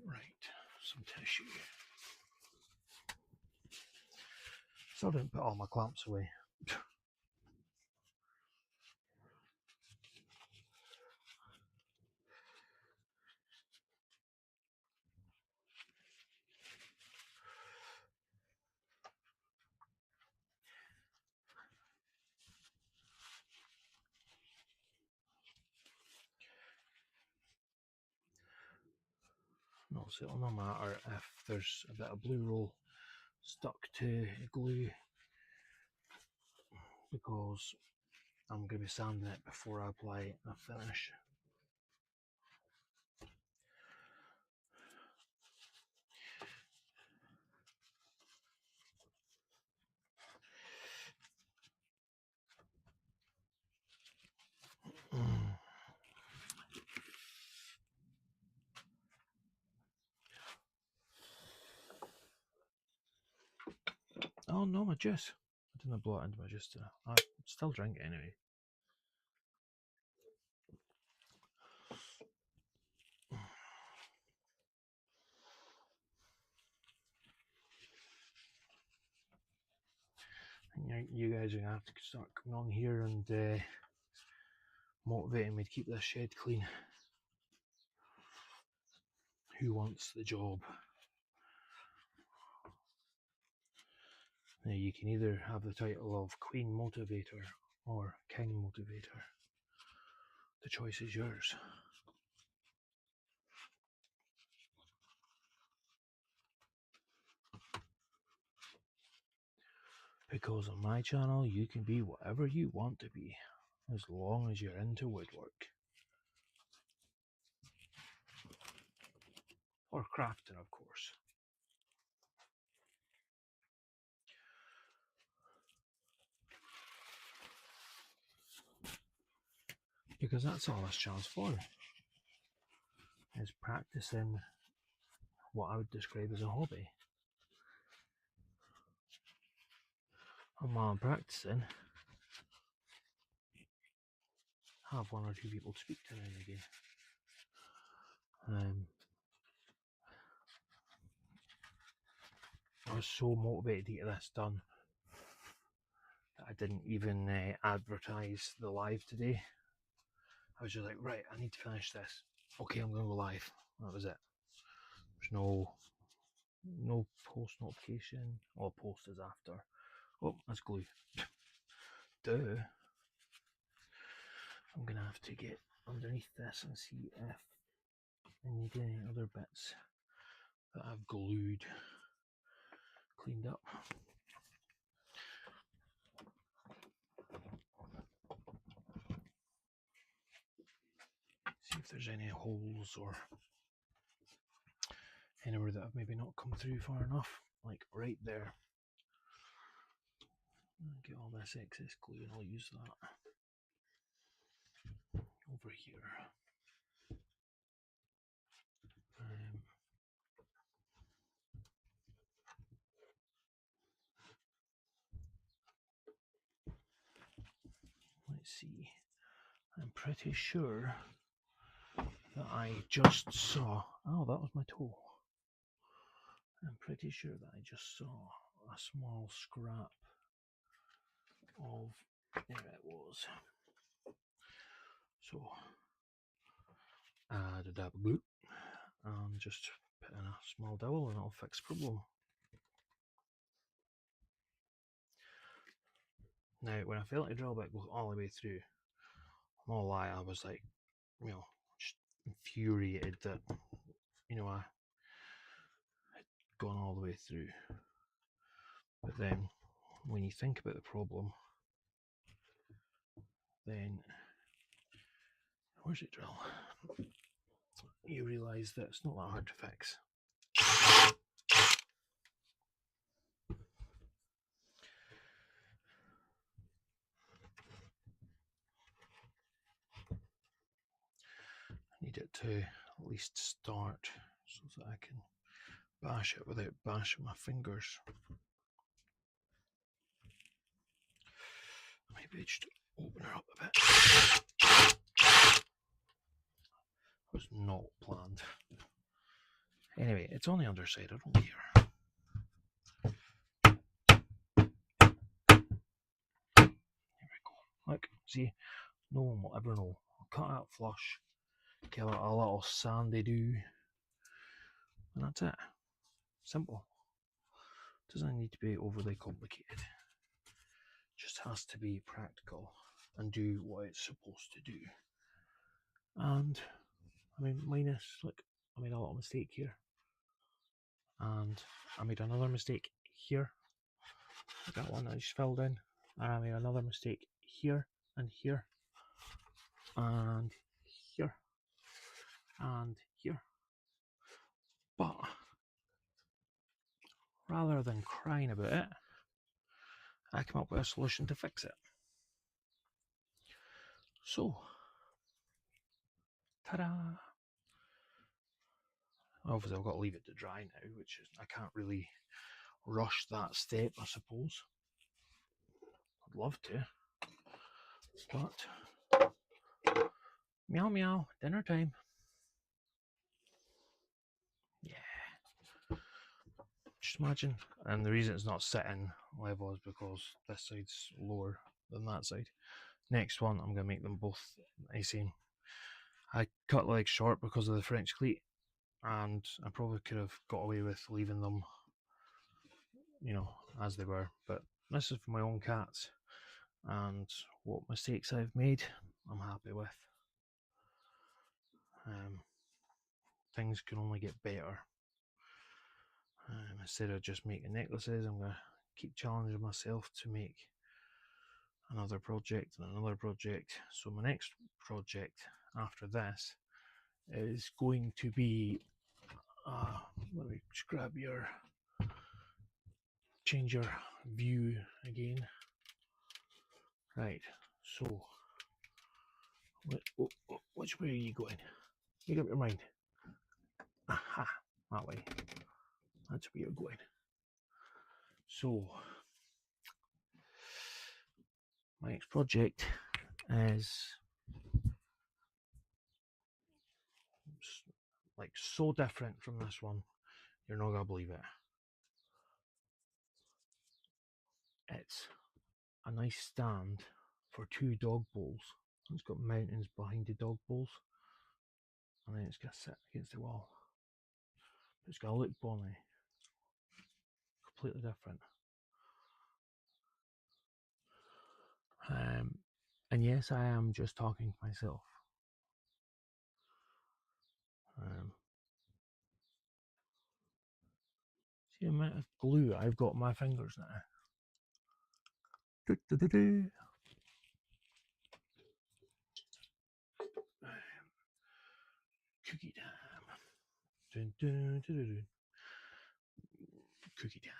Right, some tissue. Still didn't put all my clamps away. Obviously, it'll not matter if there's a bit of blue roll stuck to glue because I'm going to be sanding it before I apply a finish. Oh no, my juice. I didn't blow it into my juice today. I still drink it anyway. You guys are going to have to start coming on here and motivating me to keep this shed clean. Who wants the job? Now you can either have the title of Queen Motivator or King Motivator. The choice is yours. Because on my channel you can be whatever you want to be, as long as you're into woodwork. Or crafting, of course. Because that's all this channel's for, is practicing what I would describe as a hobby. And while I'm practicing, have one or two people to speak to now and again. I was so motivated to get this done that I didn't even advertise the live today. I was just like, right, I need to finish this. Okay, I'm going to go live. That was it. There's no post notification. All post is after. Oh, that's glue. Duh. I'm going to have to get underneath this and see if I need any other bits that I've glued cleaned up. See if there's any holes or anywhere that I've maybe not come through far enough, like right there. Get all this excess glue and I'll use that over here. Let's see. I'm pretty sure that I just saw. Oh, that was my toe. I'm pretty sure that I just saw a small scrap of. There it was. So, add a dab of glue and just put in a small dowel and it'll fix the problem. Now, when I felt the drill bit go all the way through, I'm not gonna lie, I was like, just infuriated that, I had gone all the way through. But then, when you think about the problem, then, where's your drill? You realise that it's not that hard to fix. I need it to at least start so that I can bash it without bashing my fingers. Maybe just open her up a bit. That was not planned. Anyway, it's on the underside, I don't care. There we go. Look, see, no one will ever know. I'll cut out flush, give it a little sandy do, and that's it. Simple. Doesn't need to be overly complicated. Just has to be practical and do what it's supposed to do. And I mean, minus, look, I made a little mistake here, and I made another mistake here. That one I just filled in, and I made another mistake here and here and here and here. But rather than crying about it, I came up with a solution to fix it. So, ta-da! Obviously I've got to leave it to dry now, which is, I can't really rush that step, I suppose. I'd love to, but meow meow, dinner time. Yeah, just imagine. And the reason it's not sitting level is because this side's lower than that side. Next one, I'm going to make them both the same. I cut legs short because of the French cleat, and I probably could have got away with leaving them, as they were. But this is for my own cats, and what mistakes I've made, I'm happy with. Things can only get better. Instead of just making necklaces, I'm going to keep challenging myself to make another project and another project. So my next project after this is going to be, let me just change your view again. Right, so which way are you going? Make up your mind. Aha, that way. That's where you're going. So my next project is like so different from this one, you're not gonna believe it. It's a nice stand for 2 dog bowls. It's got mountains behind the dog bowls, and then it's gonna sit against the wall. It's gonna look bonny, completely different. And yes, I am just talking to myself. See the amount of glue I've got on my fingers now. Cookie time. Dun, dun, dun, dun, dun. Cookie time.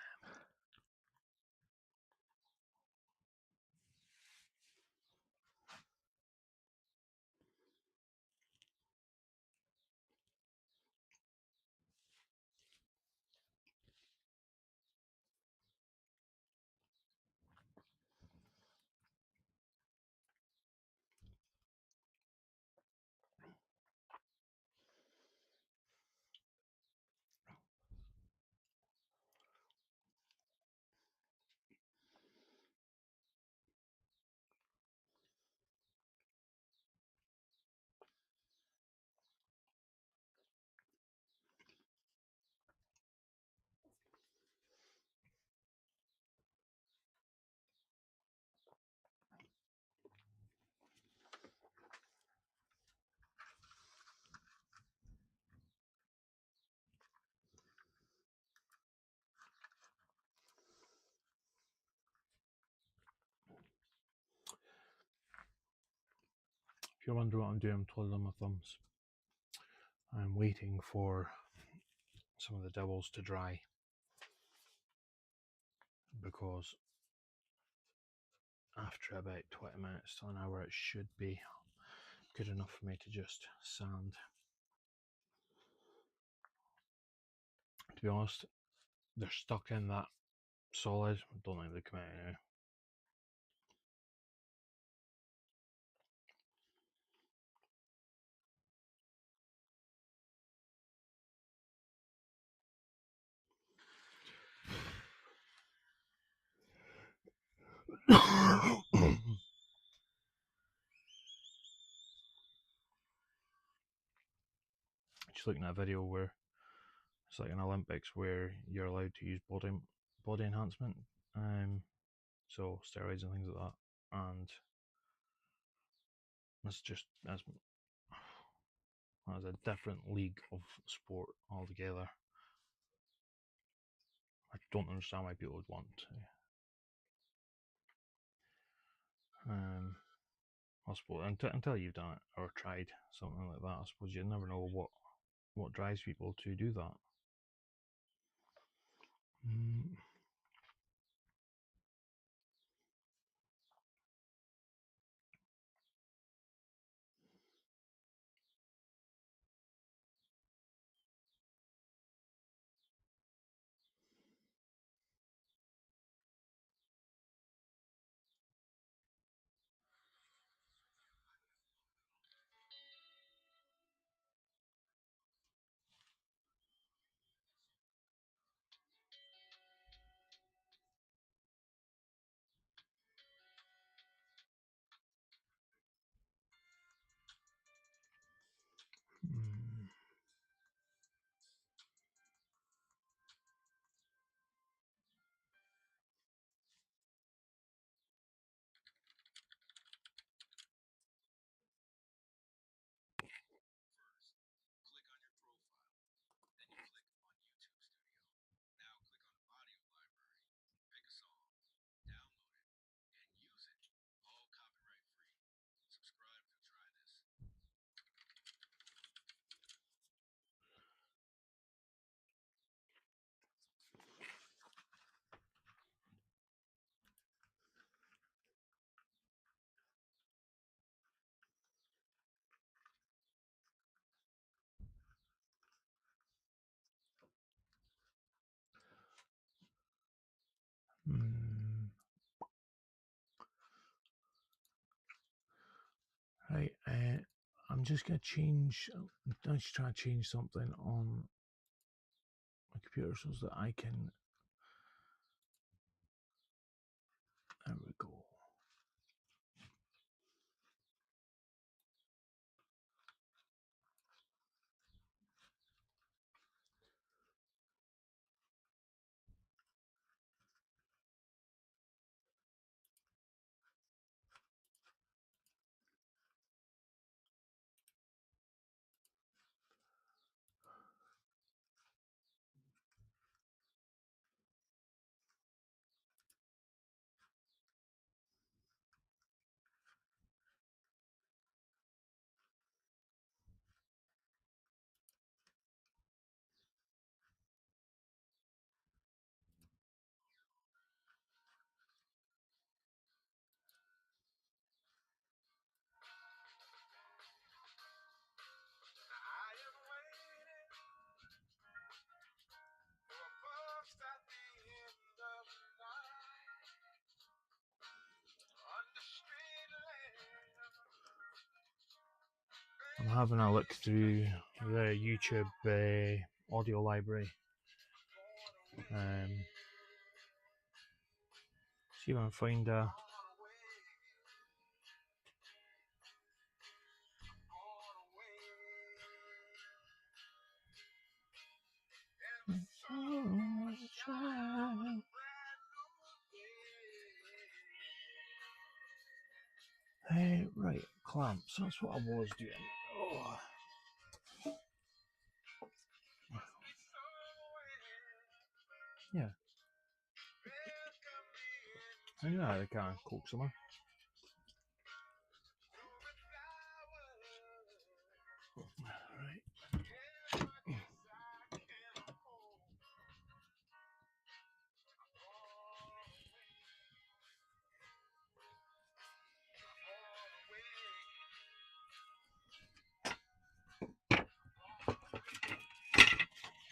If you're wondering what I'm doing, I'm twiddling my thumbs. I'm waiting for some of the dowels to dry, because after about 20 minutes to an hour it should be good enough for me to just sand. To be honest, they're stuck in that solid. I don't think they come out now. Just looking at a video where it's like an Olympics where you're allowed to use body enhancement, so steroids and things like that, and that's a different league of sport altogether. I don't understand why people would want to. I suppose until you've done it or tried something like that, I suppose you never know what drives people to do that. Right, I'm just going to change, I'm just trying to change something on my computer so that I can, there we go. I'm having a look through the YouTube audio library. See if I can find a right, clamps, that's what I was doing. Oh. Yeah. I knew I had a can of Coke somewhere. Right.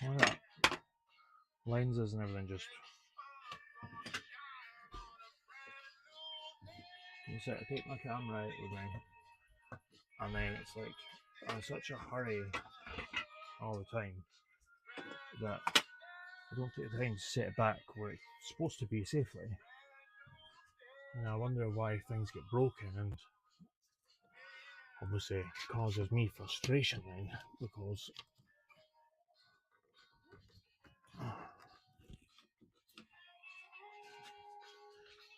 Look at that. Lenses and everything just. You said I take my camera out with me, and then it's like I'm in such a hurry all the time that I don't take the time to set it back where it's supposed to be safely. And I wonder why things get broken, and obviously it causes me frustration then, because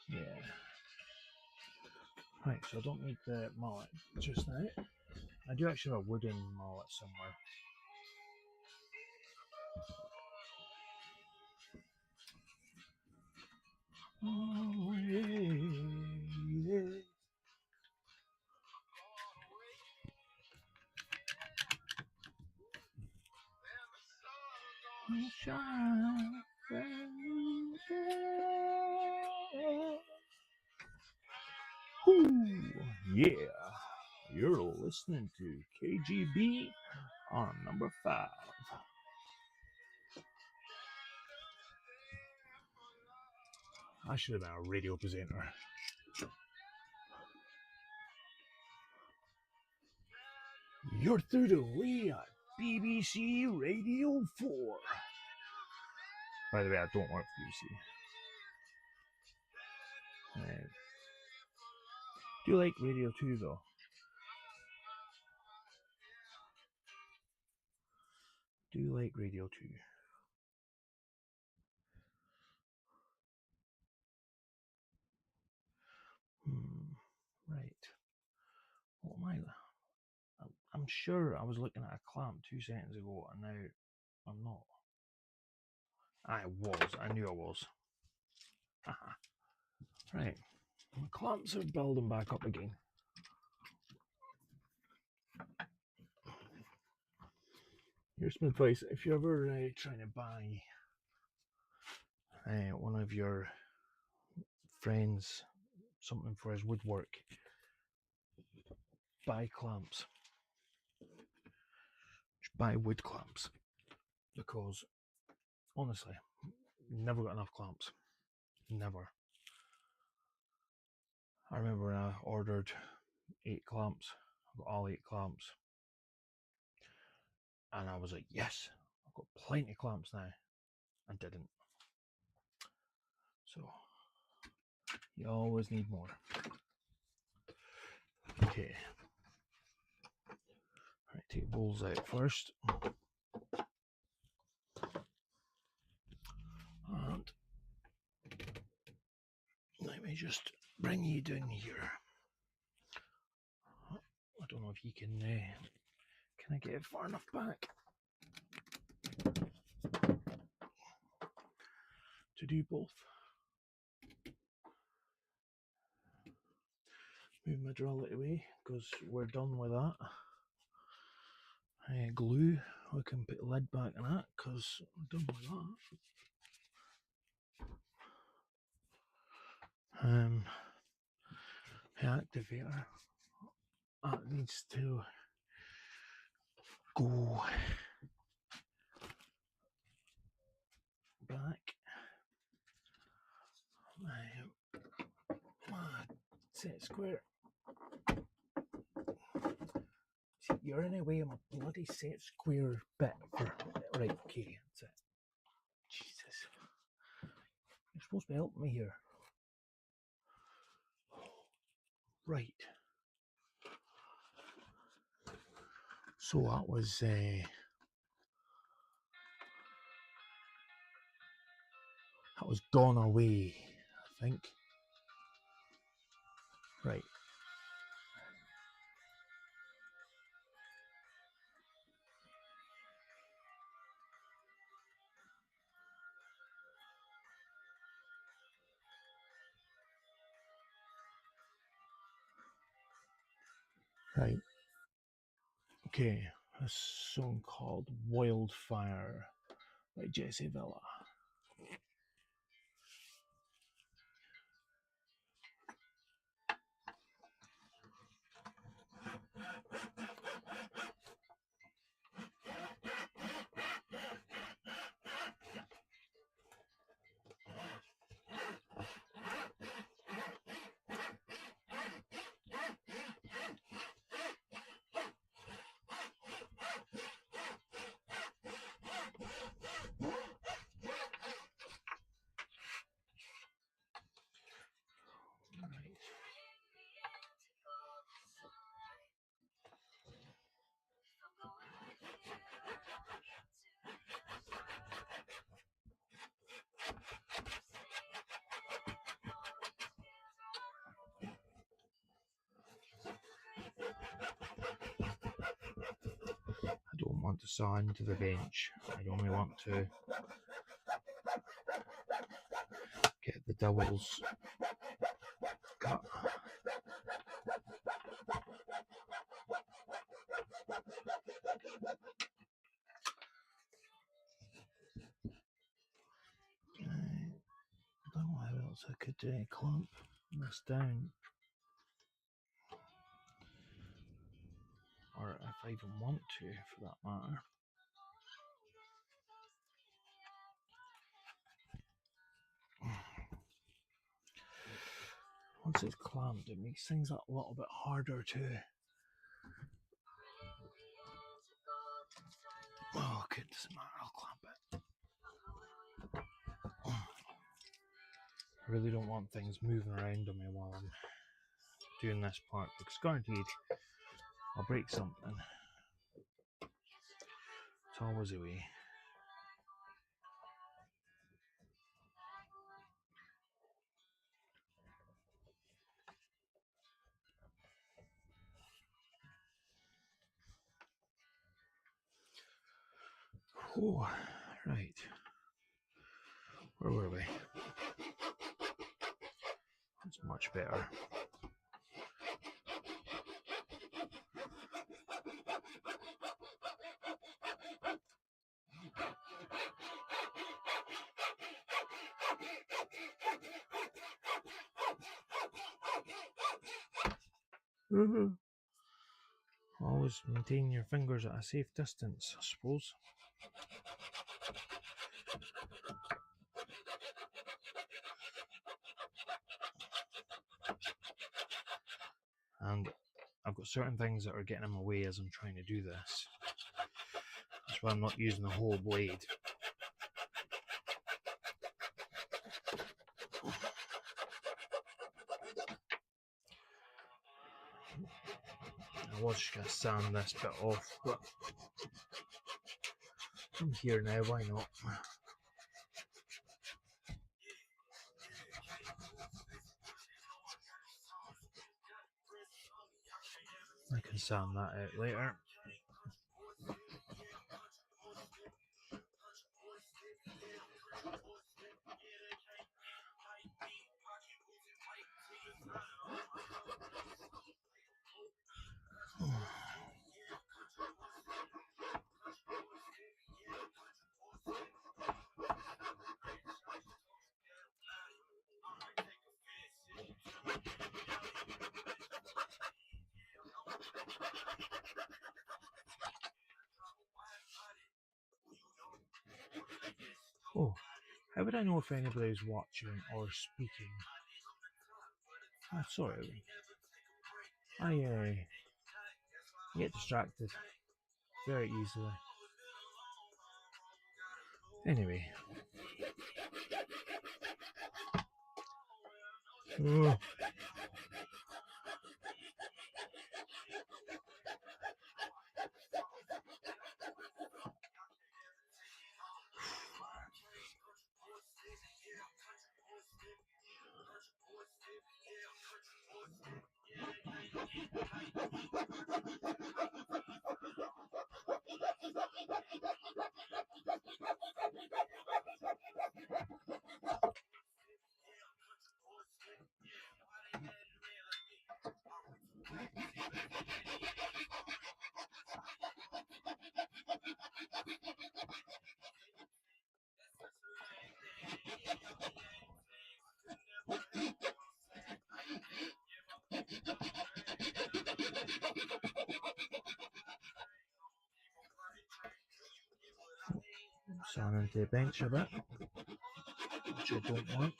yeah. Right, so I don't need the mallet just now. I do actually have a wooden mallet somewhere. Oh, yeah, yeah. Ooh, yeah, you're listening to KGB on number 5. I should have been a radio presenter. You're through to Lee at BBC Radio 4. By the way, I don't work for BBC. Do you like Radio 2 though? Do you like Radio 2? Right. What am I? I'm sure I was looking at a clamp 2 seconds ago, and now I'm not. I was. I knew I was. Right. My clamps are building back up again. Here's some advice. If you're ever trying to buy one of your friends something for his woodwork, buy clamps. Just buy wood clamps. Because, honestly, never got enough clamps. Never. I remember when I ordered 8 clamps I got all 8 clamps. And I was like, yes, I've got plenty of clamps now. I didn't. So, you always need more. Okay. Right, take bowls out first. And let me just bring you down here. I don't know if you can I get it far enough back to do both? Move my drill out of the way because we're done with that. Glue, we can put the lid back on that because we're done with that. The activator, that needs to go back. Set square. See, you're in the way of my bloody set square bit. Right, okay, that's it. Jesus. You're supposed to be helping me here. Right. So that was gone away, I think. Right. Right. Okay. A song called Wildfire by Jesse Villa. I don't want to saw into the bench. I only want to get the dowels cut. I don't know how else I could clamp this down. Or if I even want to, for that matter. Once it's clamped, it makes things a little bit harder to... Oh, okay, it doesn't matter, I'll clamp it. I really don't want things moving around on me while I'm doing this part, because guaranteed I'll break something. It's always a way. Oh, right. Where were we? That's much better. Always maintain your fingers at a safe distance, I suppose. And I've I've got certain things that are getting in my way as I'm trying to do this. That's why I'm not using the whole blade. I was just going to sand this bit off, but I'm here now, why not? I can sand that out later. Oh, how would I know if anybody's watching or speaking? Oh, sorry. I get distracted very easily. Anyway. Oh. Sand into the bench a bit, which I don't want.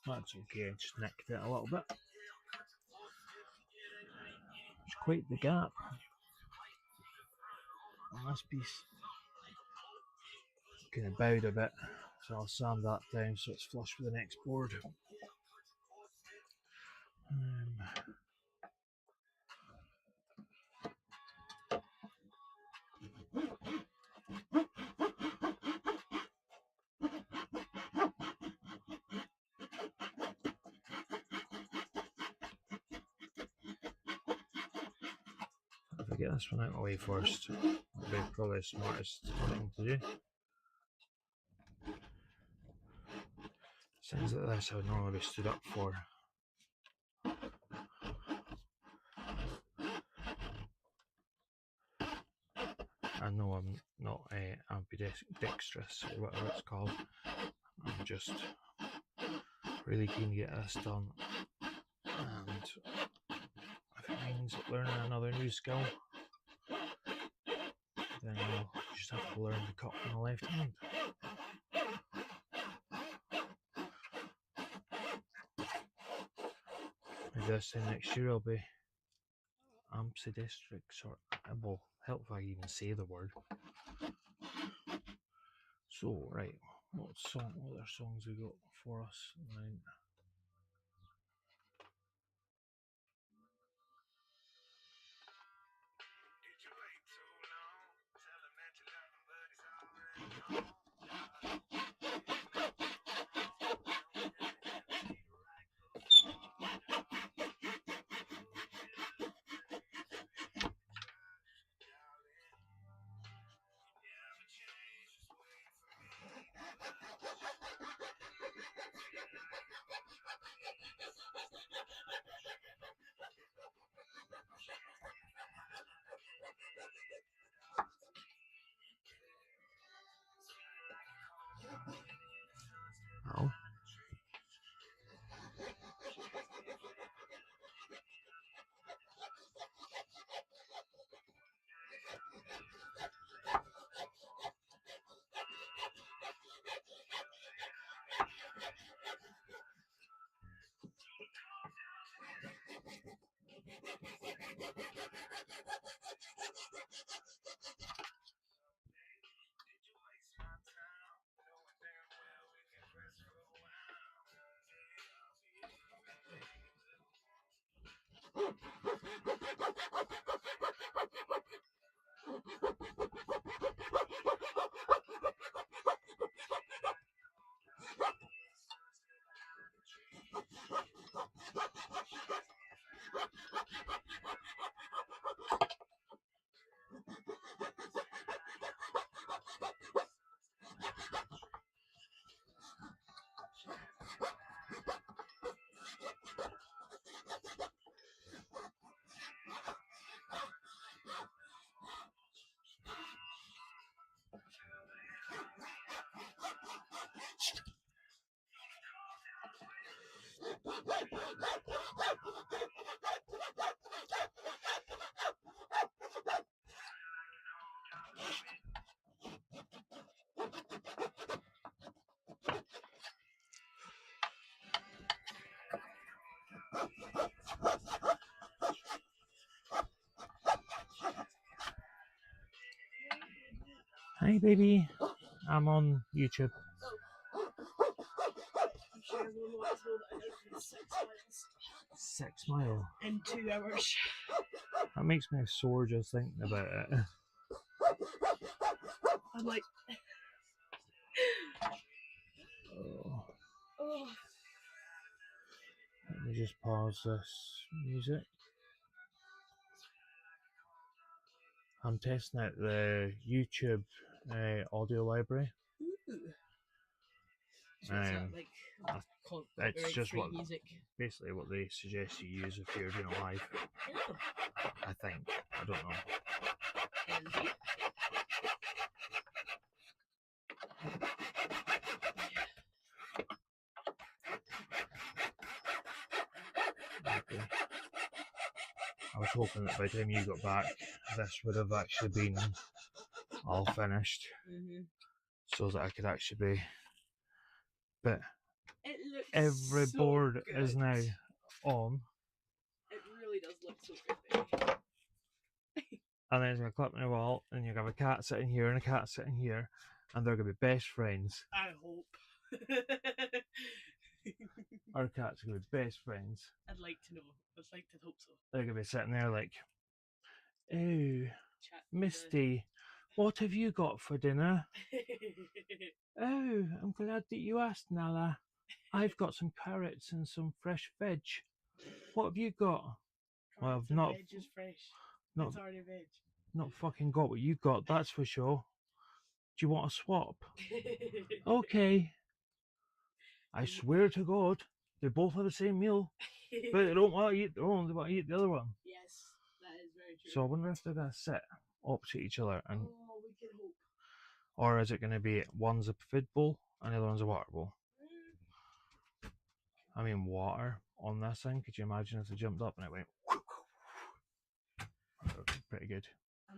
That's okay, I just nicked it a little bit. It's quite the gap on this piece. Kind of bowed a bit, so I'll sand that down so it's flush with the next board. If I get this one out of the way first, that'll be probably the smartest thing to do. Things like this I would normally be stood up for. I know I'm not ambidextrous or whatever it's called. I'm just really keen to get this done, and if it means learning another new skill, then I'll just have to learn to cut on the left hand. Maybe this time next year I'll be ambidextrous, or it will help if I even say the word. So, right, what other songs we got for us? Right. Hi, baby. I'm on YouTube. I'm sure everyone wants to know that I did 6 miles 6 mile. in 2 hours. That makes me sore just thinking about it. I'm like, Oh, oh, let me just pause this music. I'm testing out the YouTube audio library. ooh. So it's Um, like it's copyright just free what music. basically what they suggest you use if you're doing it live. Oh, I think. I don't know. handy. Okay. I was hoping that by the time you got back, this would have actually been all finished, so that I could actually be. But It looks every so board good. is now on, It really does look so good. and then it's gonna clip in the wall, and you're gonna have a cat sitting here and a cat sitting here, and they're gonna be best friends. I hope. Our cats are gonna be best friends. I'd like to know. I'd like to hope so. They're gonna be sitting there like, "Oh, Chat Misty, what have you got for dinner?" "Oh, I'm glad that you asked, Nala. I've got some carrots and some fresh veg. What have you got?" Well, I've not- Veg is fresh. Not It's already veg. not fucking got what you got, that's for sure. Do you want a swap? Okay. I swear to God, they both have the same meal, but they don't want to eat their own, they want to eat the other one. Yes, that is very true. So I wonder if they're going to sit opposite each other, and Oh, we can hope. or is it going to be one's a food bowl and the other one's a water bowl? I mean, water on this thing, could you imagine if they jumped up and it went? That would be pretty good. I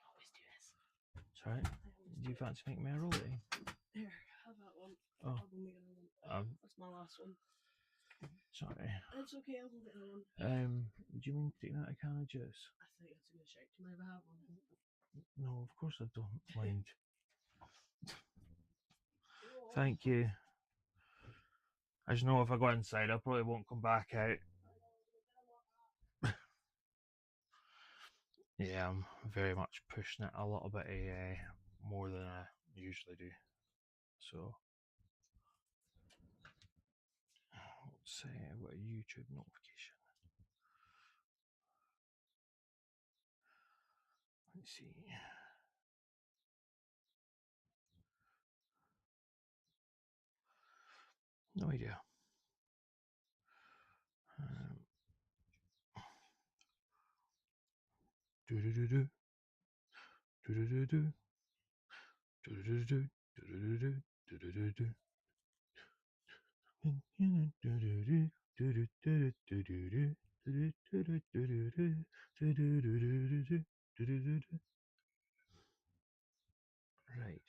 always do this. Sorry, do you fancy making me a rollie? Here, have that one. Oh. I'll go make another one. That's my last one. Sorry. It's okay, I'll go get another one. Do you mean taking out a can of juice? I think that's a good shout. Do you mind if I have one? No, of course I don't mind. Thank you. I just know if I go inside, I probably won't come back out. Yeah, I'm very much pushing it a little bit more than I usually do. So, let's say I've got a YouTube notification. Let's see. No idea. Do do do do do do do do do do do do do do do do. Right.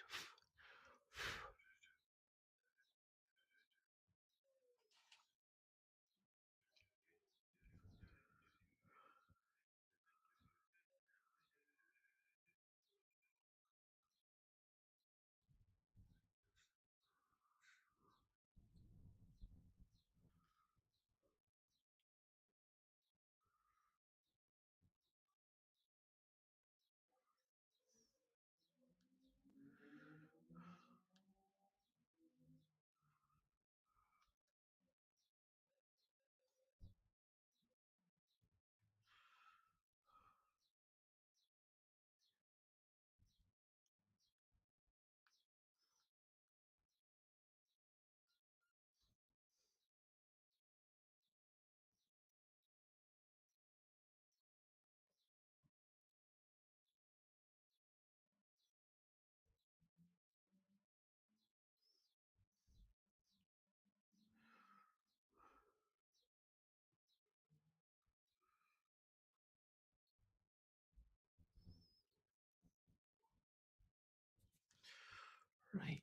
Right.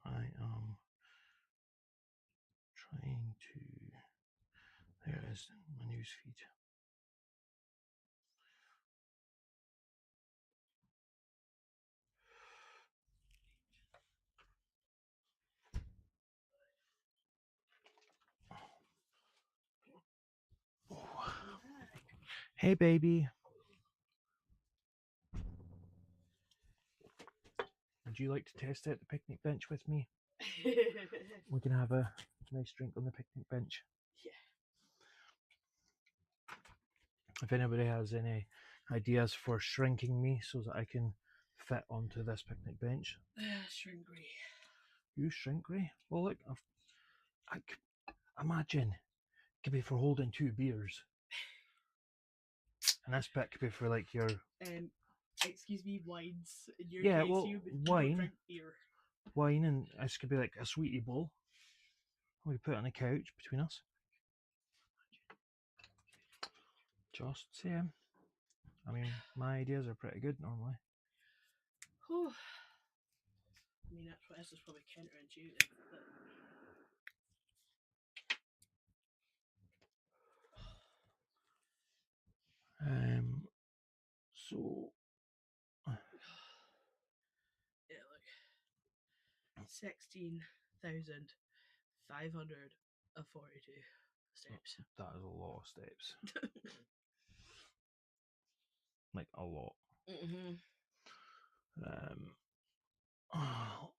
I am trying to. There it is, my news feed. Oh. Hey, baby. Would you like to test out the picnic bench with me? We can have a nice drink on the picnic bench. Yeah. If anybody has any ideas for shrinking me so that I can fit onto this picnic bench. Shrinkly. You shrinkly? Well, look, imagine it could be for holding 2 beers. And this bit could be for like your Excuse me, wines. In your Yeah, case, well, you wine. don't drink beer. wine, and this could be like a sweetie bowl. We put it on the couch between us. Just saying. I mean, my ideas are pretty good normally. Whew. I mean, that's what this is probably counterintuitive, but So yeah, look, 16,542 steps. that is a lot of steps. Like a lot.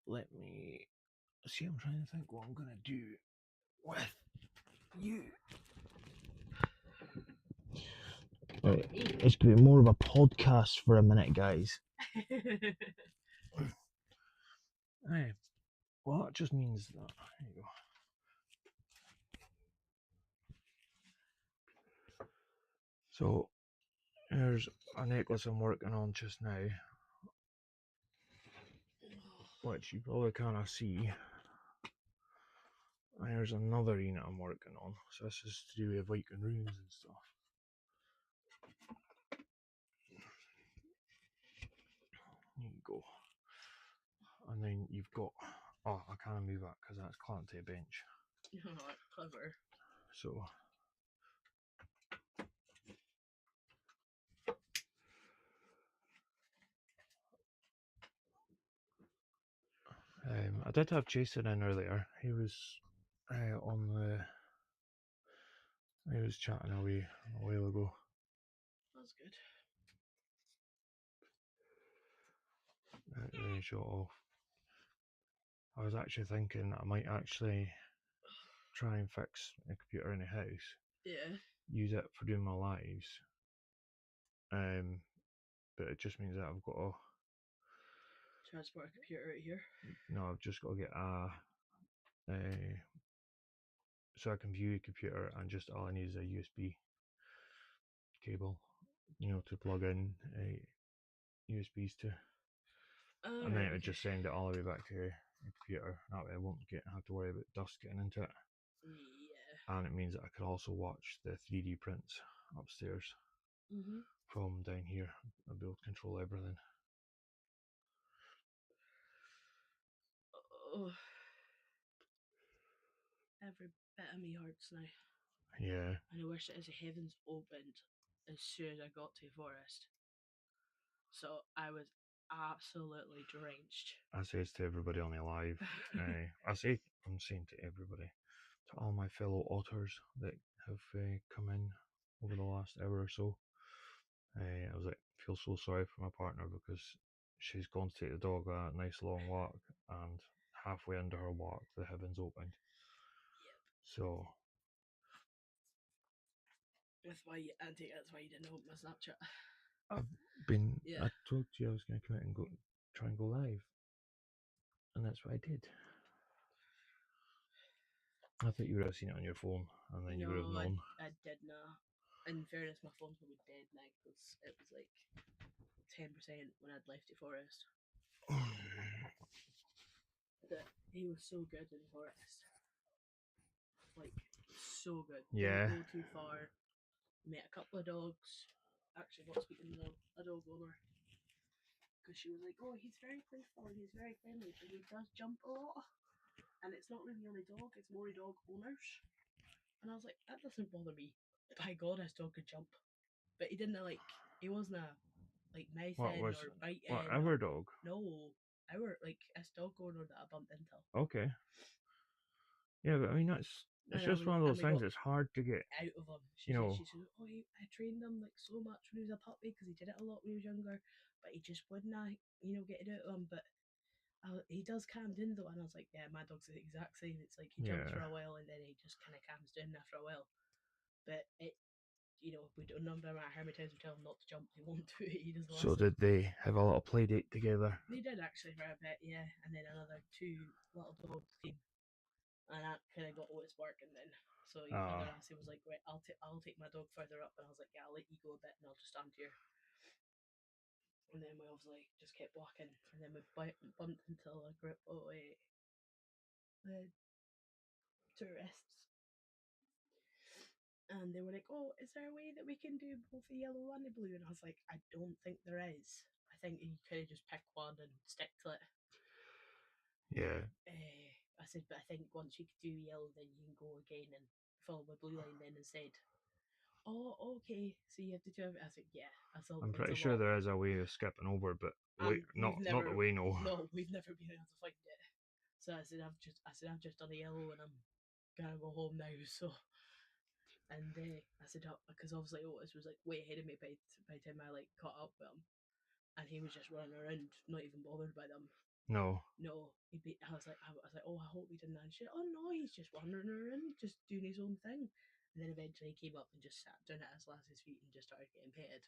Let me see. I'm trying to think what I'm gonna do with you. Right, it's gonna be more of a podcast for a minute, guys. Hey, well, that just means that. There you go. So, here's a necklace I'm working on just now, which you probably can't see. And here's another unit I'm working on. So this is to do with Viking runes and stuff. There you go. And then you've got, oh, I can't move that because that's clamped to a bench. Clever. So I did have Jason in earlier. He was on the. He was chatting away a while ago. That's good. Then he shut off. I was actually thinking I might actually try and fix a computer in the house. Yeah. Use it for doing my lives. But it just means that I've got to. Transport a computer right here. No, I've just got to get so I can view a computer, and just all I need is a USB cable, to plug in USBs to, and then it would just send it all the way back to the computer. That way I won't have to worry about dust getting into it. Yeah. And it means that I could also watch the 3D prints upstairs from down here. I'll be able to control everything. Oh. Every bit of me hurts now. Yeah. And I wish that as the heavens opened as soon as I got to the forest. So I was absolutely drenched. I say to everybody on the live. I'm saying to everybody, to all my fellow otters that have come in over the last hour or so. I was like, feel so sorry for my partner because she's gone to take the dog a nice long walk, and halfway into her walk, the heavens opened. Yep. So. That's why you didn't open my Snapchat. I've been. Yeah. I told you I was going to come out and try and go live, and that's what I did. I thought you would have seen it on your phone, and then you would have known. I did not. In fairness, my phone's probably dead now because it was like 10% when I'd left the forest. But he was so good in the forest. Like, so good. Yeah. Didn't go too far. Met a couple of dogs. Actually got speaking to a dog owner. because she was like, "Oh, he's very playful and he's very friendly, but he does jump a lot, and it's not really on a dog; it's more a dog owners." And I was like, "That doesn't bother me. By God, his dog could jump, but he didn't like. He wasn't a like nice What in was or biting. what or- our dog? No, our like this dog owner that I bumped into. Okay. Yeah, but I mean it's And just one of those things. It's hard to get. out of him. You know. She said, "Oh, I trained him like so much when he was a puppy because he did it a lot when he was younger, but he just wouldn't, get it out of him. But he does calm down though." And I was like, "Yeah, my dog's the exact same. It's like he jumps Yeah. for a while and then he just kind of calms down after a while. But we don't no matter how many times we tell him not to jump, he won't do it. He doesn't So listen." did they have a little play date together? They did actually for a bit, yeah. And then another two little dogs came, and that kind of got Otis barking then. So your Ah. other assy was like, "Right, I'll take my dog further up," and I was like, "Yeah, I'll let you go a bit, and I'll just stand here." And then we obviously just kept walking, and then we bumped into a group of the tourists, and they were like, "Oh, is there a way that we can do both the yellow and the blue?" And I was like, "I don't think there is. I think you kind of just pick one and stick to it." Yeah. I said, "But I think once you do yellow, then you can go again and follow the blue line then instead." "Oh, okay. So you have to do it." I said, "Yeah." I'm pretty sure there is a way of skipping over, but not the way. No. No, we've never been able to find it. So I said, I've just done a yellow and I'm gonna go home now. So, and I said, because obviously Otis was like way ahead of me by the time I like caught up with him, and he was just running around, not even bothered by them. No. No, I was like, "Oh, I hope he didn't." And shit. "Oh no, he's just wandering around, just doing his own thing." And then eventually he came up and just sat down at his lass's feet and just started getting petted.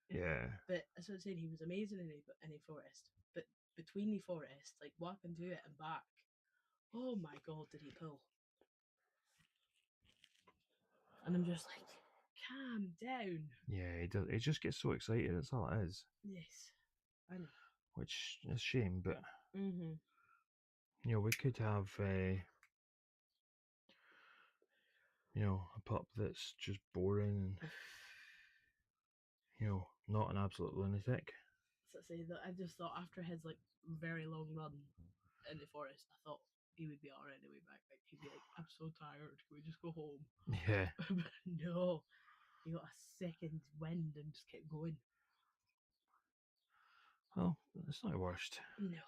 Yeah. But as I was saying, he was amazing in a forest. But between the forest, like walking to it and back, oh my God, did he pull? And I'm just like, calm down. Yeah, he does. He just gets so excited. That's all it is. Yes, I know. Which is a shame, but Mm-hmm. we could have a pup that's just boring and not an absolute lunatic. So I say that I just thought after his like very long run in the forest, I thought he would be alright on the way back. Like he'd be like, "I'm so tired. Can we just go home?" Yeah. But no, he got a second wind and just kept going. Well, it's not the worst. No.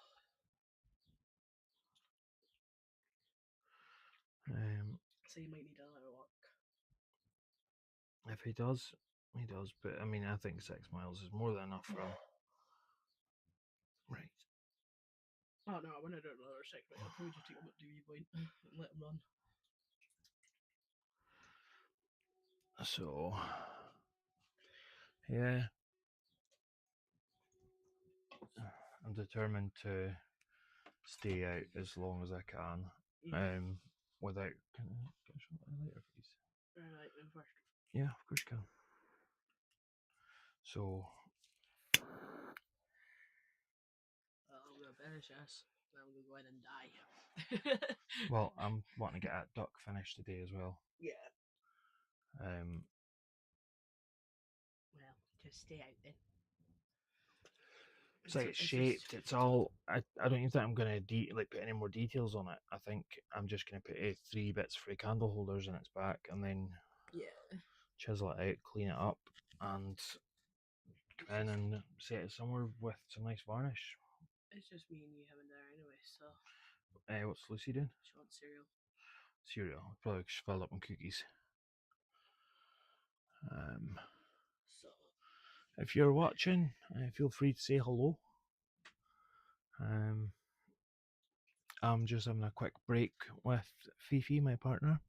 So you might need another walk. If he does, he does. But I mean, I think 6 miles is more than enough for him. Right. Oh no, I want to do another 6 miles. I'll probably just take him up to Viewpoint and let him run. So, yeah, I'm determined to stay out as long as I can. Without. Can I get a shot of the later, please? Right, then first. Yeah, of course you can. So, I'm gonna finish this. Then I'm gonna go in and die. well, I'm wanting to get that duck finished today as well. Yeah. Um, Well, just stay out then. It's like it's shaped. It's all. I don't even think I'm gonna put any more details on it. I think I'm just gonna put 3 bits for candle holders in its back, and then chisel it out, clean it up, and come in and set it somewhere with some nice varnish. It's just me and you having there anyway. So. What's Lucy doing? She wants cereal. Cereal. Probably just filled up on cookies. So. If you're watching, feel free to say hello. I'm just having a quick break with Fifi, my partner.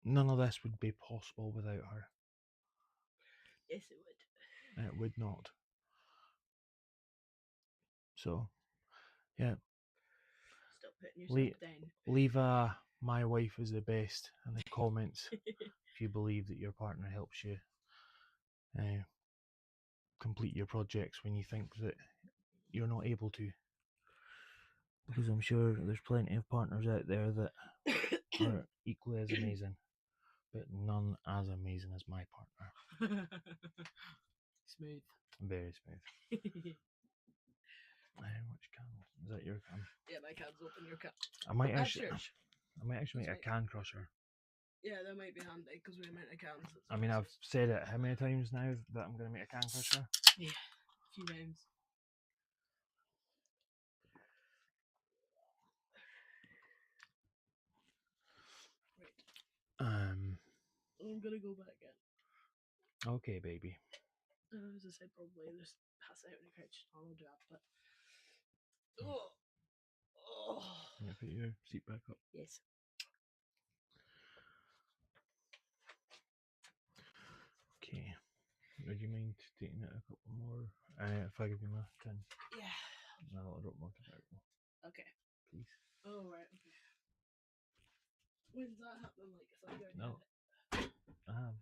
None of this would be possible without her. Yes, it would. It would not. So, yeah. Stop putting yourself down. Leave my wife is the best in the comments if you believe that your partner helps you complete your projects when you think that you're not able to. Because I'm sure there's plenty of partners out there that are equally as amazing, but none as amazing as my partner. Smooth. Very smooth. How much can? Is that your can? Yeah, my can's open. Your can. I might That's actually. yours. I might actually make a That's can crusher. Yeah, that might be handy because we're out of cans. I mean, I've said it how many times now that I'm going to make a can crusher? Yeah, a few times. Right. I'm gonna go back in. Okay, baby. As I said, probably just pass out on the couch. I'll do that, but. Oh. Oh. Can you put your seat back up? Yes. Okay. Would you mind taking it a couple more? If I give you my tin, Yeah. I'll drop more tobacco, Okay. please. Oh, right, okay. When's that happen? Like, if I go No.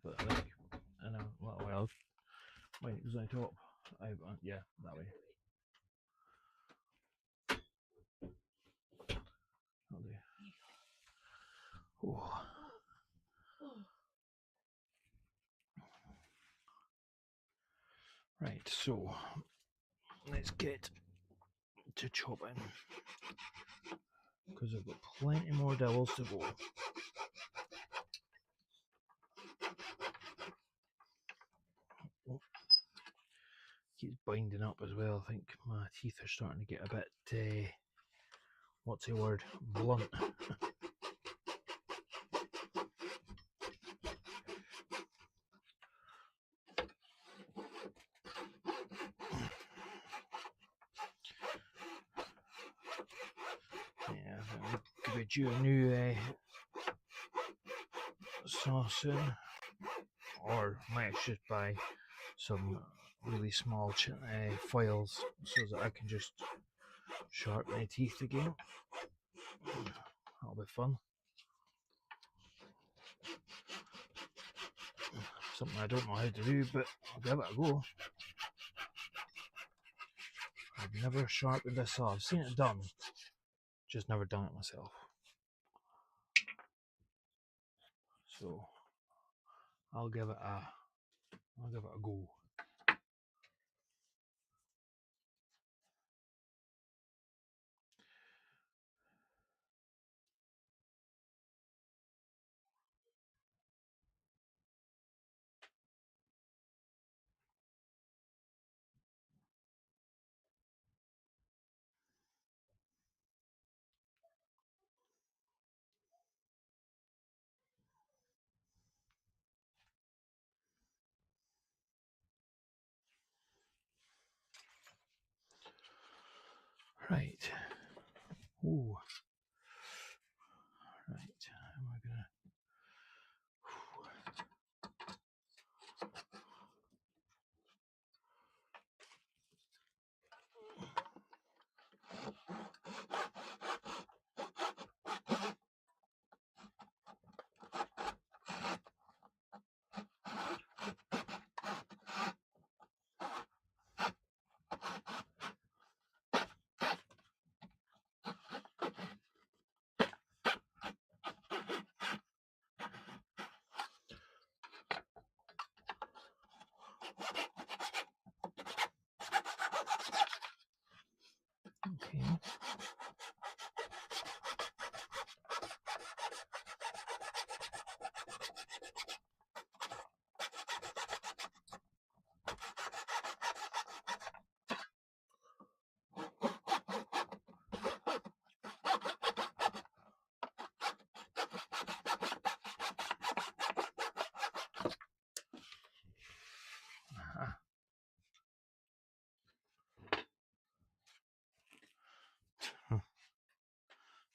But like in a little while. Wait, it was on top. Yeah, that way. That'll do. Oh. Oh. Right, so let's get to chopping because I've got plenty more devils to go. Oh. Keeps binding up as well. I think my teeth are starting to get a bit, what's the word, blunt. Yeah, I could be due a new saw soon, or might just buy some really small files so that I can just sharpen my teeth again. That'll be fun. Something I don't know how to do, but I'll give it a go. I've never sharpened a saw. I've seen it done, just never done it myself. So I'll give it a go. Right. Ooh. Right. How am I gonna? Okay. Aha.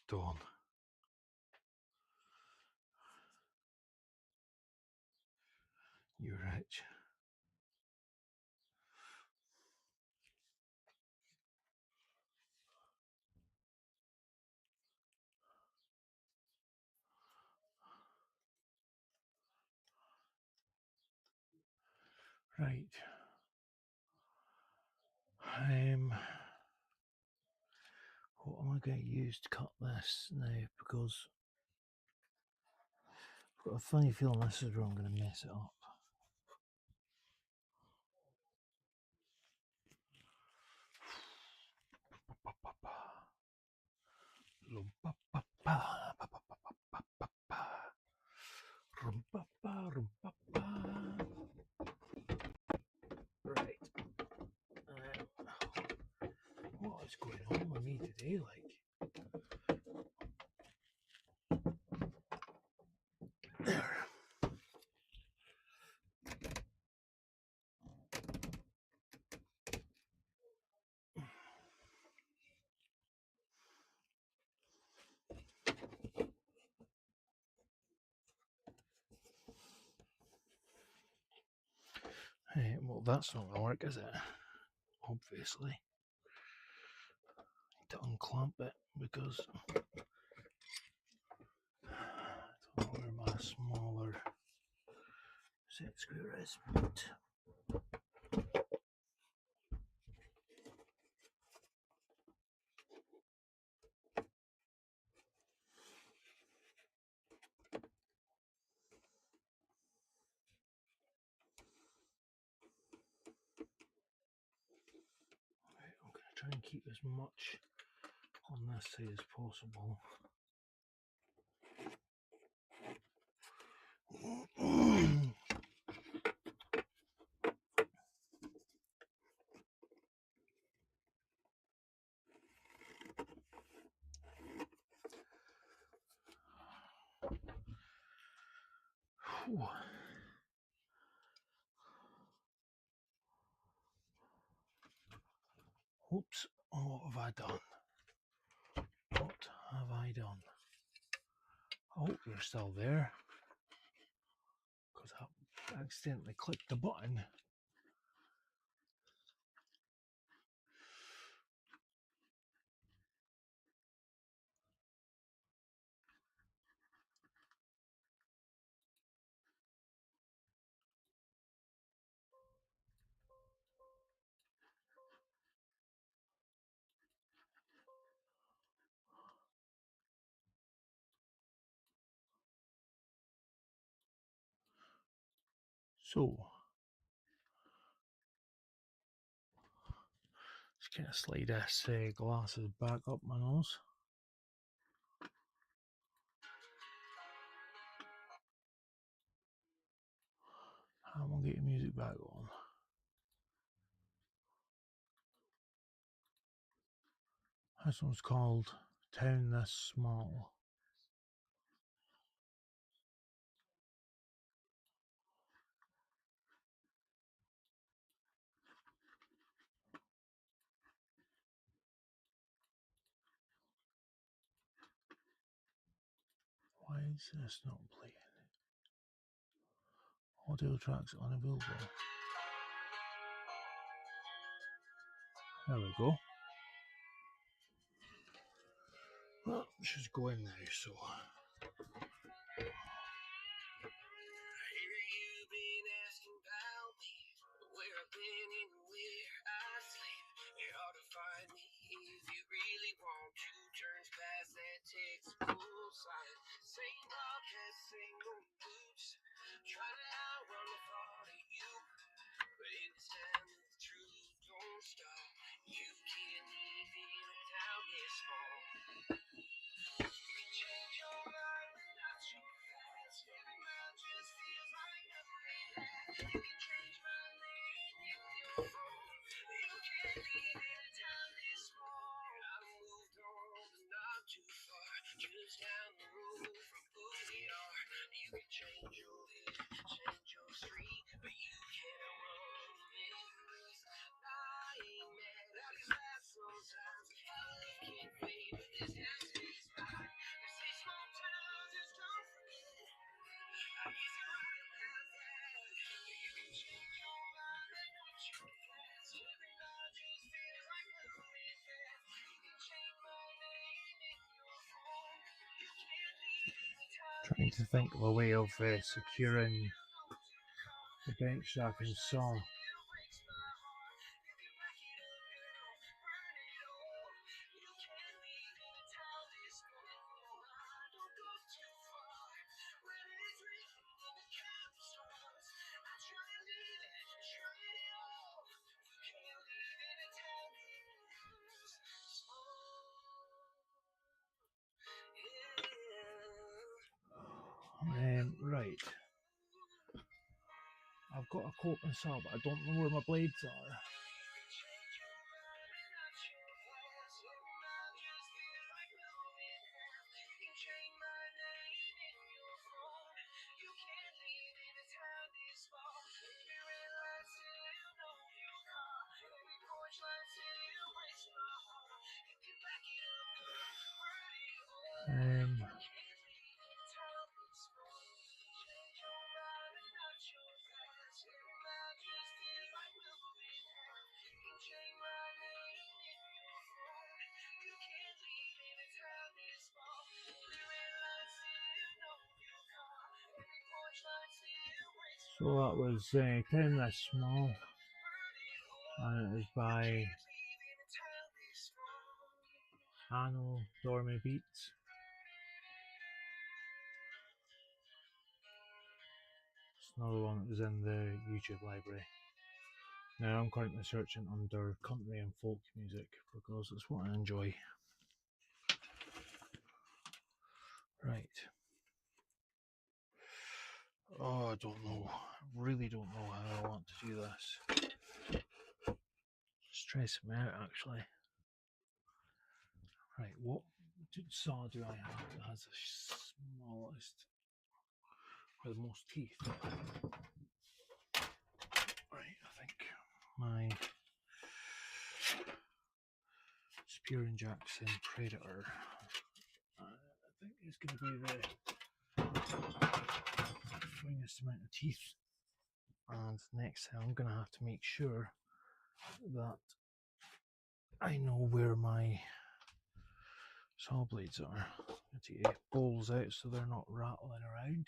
Dawn. You're rich. Right. What am I going to use to cut this now? Because I've got a funny feeling this is where I'm going to mess it up. Right. What is going on with me today? There. Hey, well, that's not going to work, is it? Obviously. To unclamp it because I don't know where my smaller set screw is. But I'm going to try and keep as much on this side as possible. Oops, what have I done? What have I done? I hope you're still there, because I accidentally clicked the button. So, just kind of slide this glasses back up my nose. I'm going to get the music back on. This one's called Town This Small. Why is this not playing? Audio tracks unavailable. There we go. Well, she's going now, so. Trying to think of a way of securing the bench so I can saw. Right. I've got a coping saw, but I don't know where my blades are. So that was 10 this small, and it was by Anno Dormy Beats. It's another one that was in the YouTube library. Now I'm currently searching under country and folk music because it's what I enjoy. Right. Oh, I don't know. I really don't know how I want to do this. It's stressing me out, actually. Right, what saw do I have that has the smallest, or the most teeth? Right, I think my Spear and Jackson Predator, I think is going to be the finest amount of teeth. And next thing I'm going to have to make sure that I know where my saw blades are. To take bowls out so they're not rattling around.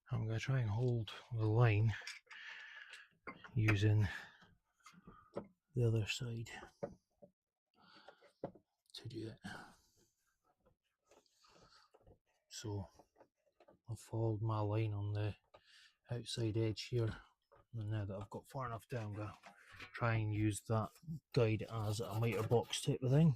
I'm going to try and hold the line using the other side to do it. So I've followed my line on the outside edge here, and now that I've got far enough down, I'm going to try and use that guide as a miter box type of thing.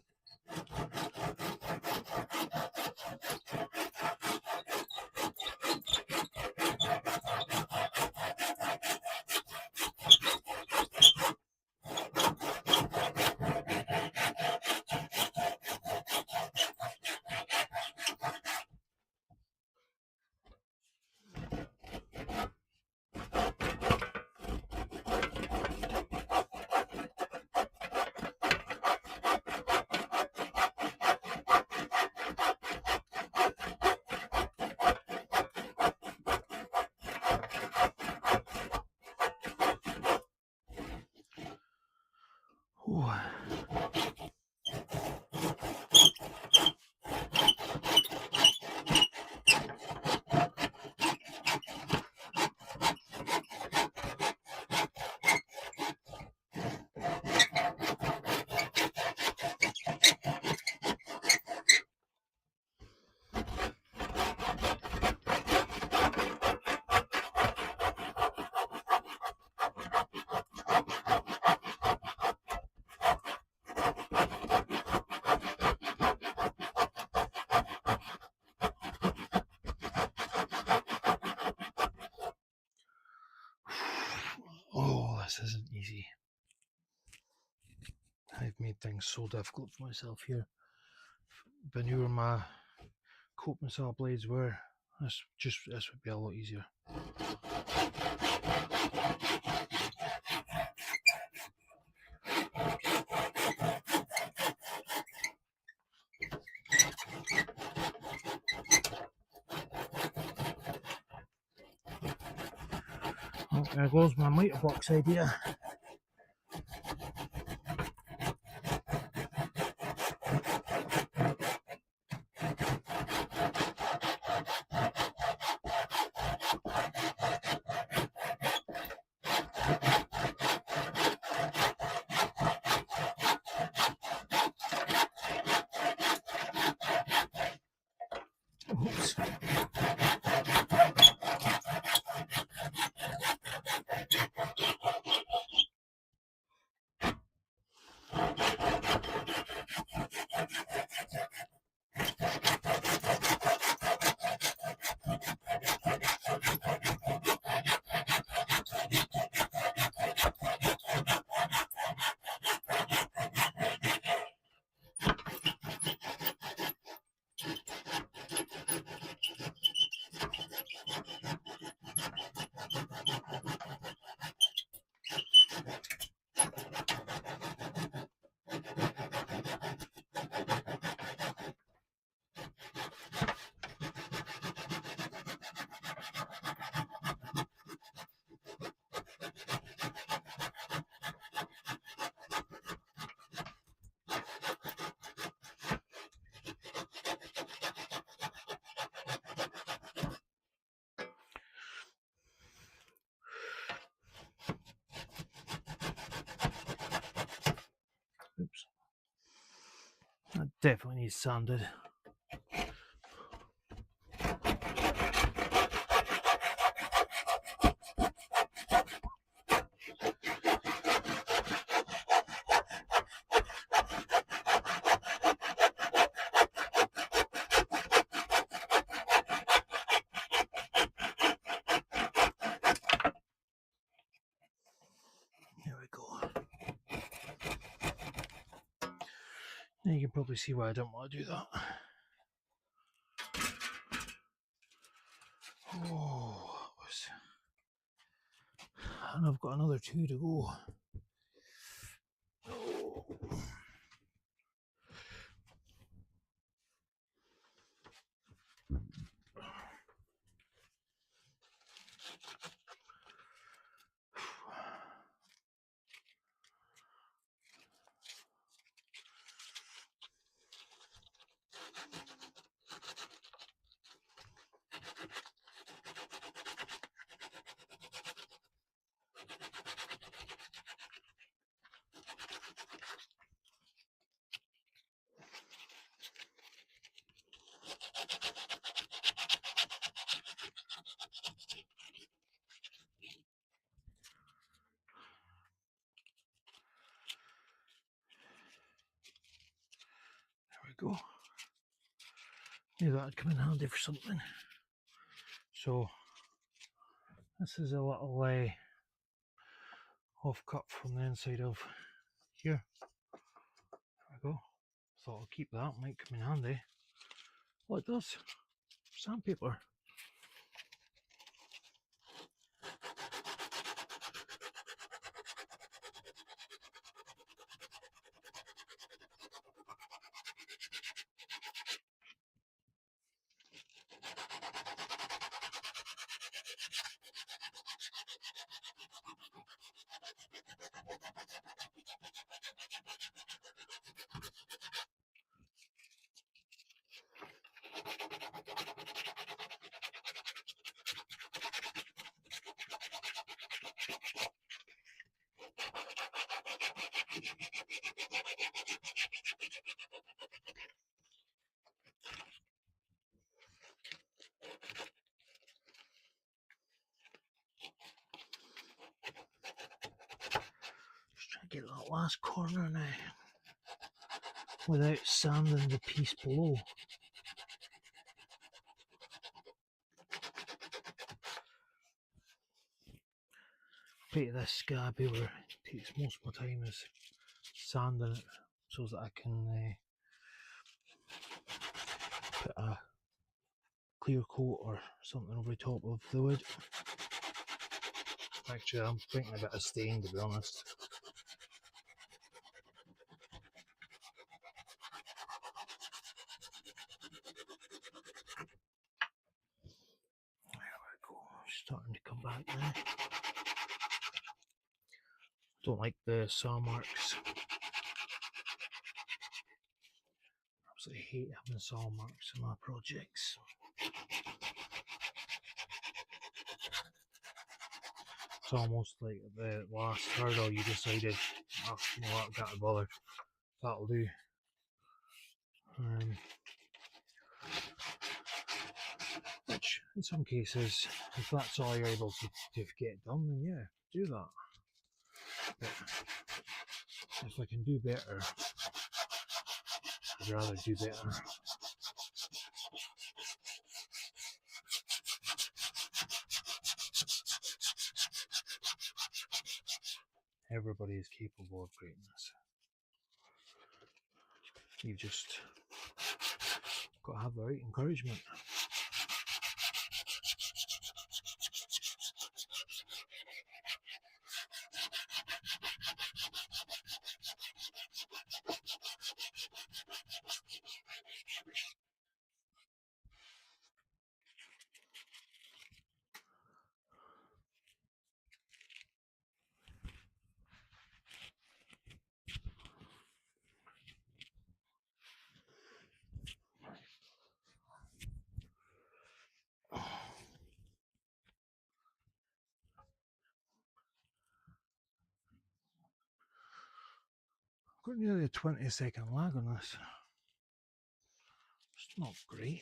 isn't easy. I've made things so difficult for myself here. If I knew where my coping saw blades were, this would be a lot easier. Oh, there goes my mitre box idea. Oops. Oops. That definitely needs sanded. There we go. Now you can probably see why I don't want to do that. Oh, that was... And I've got another 2 to go. Oh. Go. Maybe that would come in handy for something. So this is a little off cut from the inside of here. There we go. Thought I'll keep that, might come in handy. Well, it does. Sandpaper. Get that last corner now without sanding the piece below. Right, this scabby where it takes most of my time is sanding it so that I can put a clear coat or something over the top of the wood. Actually, I'm thinking a bit of stain, to be honest. There we go, starting to come back now. Don't like the saw marks. Absolutely hate having saw marks in my projects. It's almost like the last hurdle you decided, oh, you know what, I can't be bothered. That'll do. Which, in some cases, if that's all you're able to get done, then yeah, do that. But if I can do better, I'd rather do better. Everybody is capable of greatness. You've just got to have the right encouragement. Got nearly a 20-second lag on this. It's not great.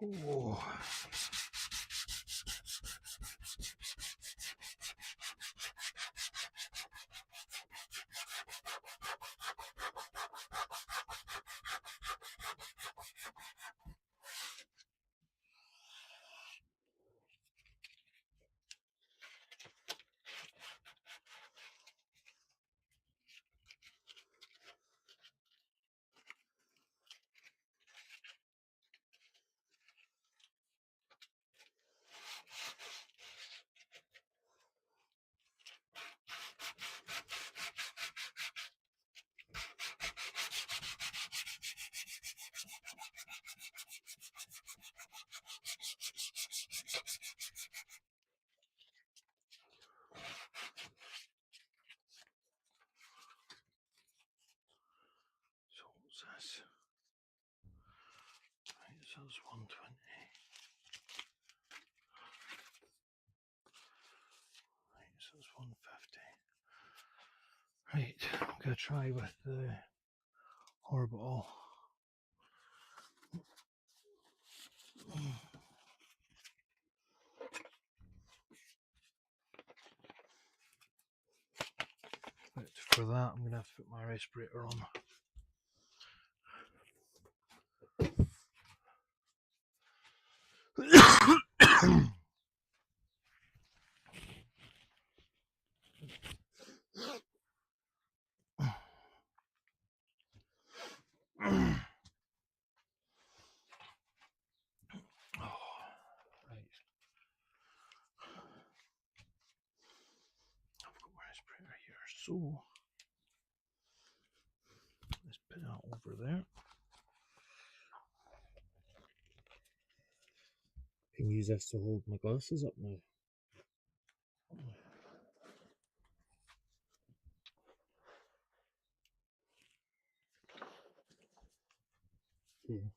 Oh. So what's this? Right, so it's 120. Right, so it's 150. Right, I'm gonna try with the orbital. But for that, I'm gonna have to put my respirator on. Right. I've got my respirator here, so let's put that over there. I can use this to hold my glasses up now. Okay.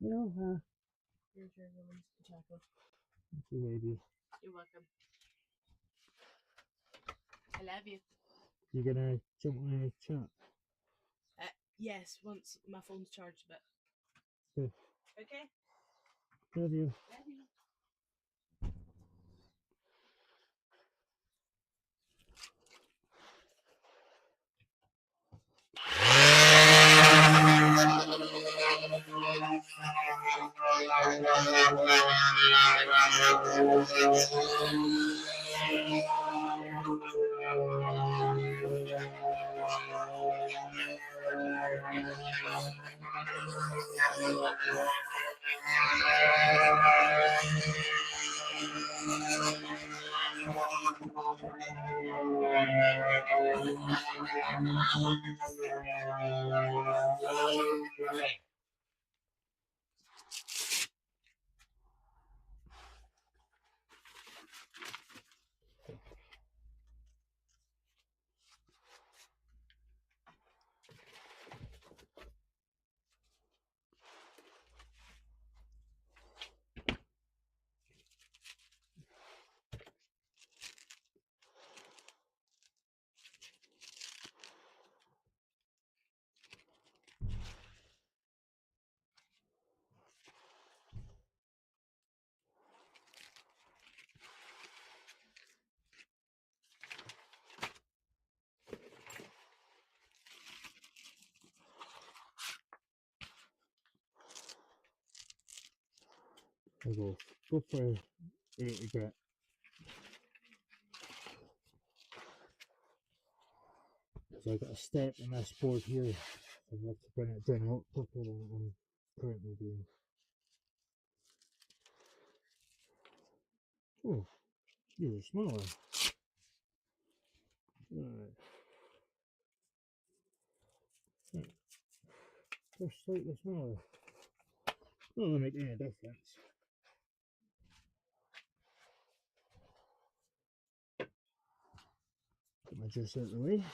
Aloha. Here's your release chocolate. Thank you, baby. You're welcome. I love you. You gonna jump on a chat? Yes, once my phone's charged a bit. Good. Okay. Love you. Love you. I'll go for 80 grit. So I've got a step in this board here. So I've got to bring it down a lot quicker than I'm currently doing. Oh, these are smaller. Right. They're slightly smaller. Not really make any difference. Get my juice out of the way.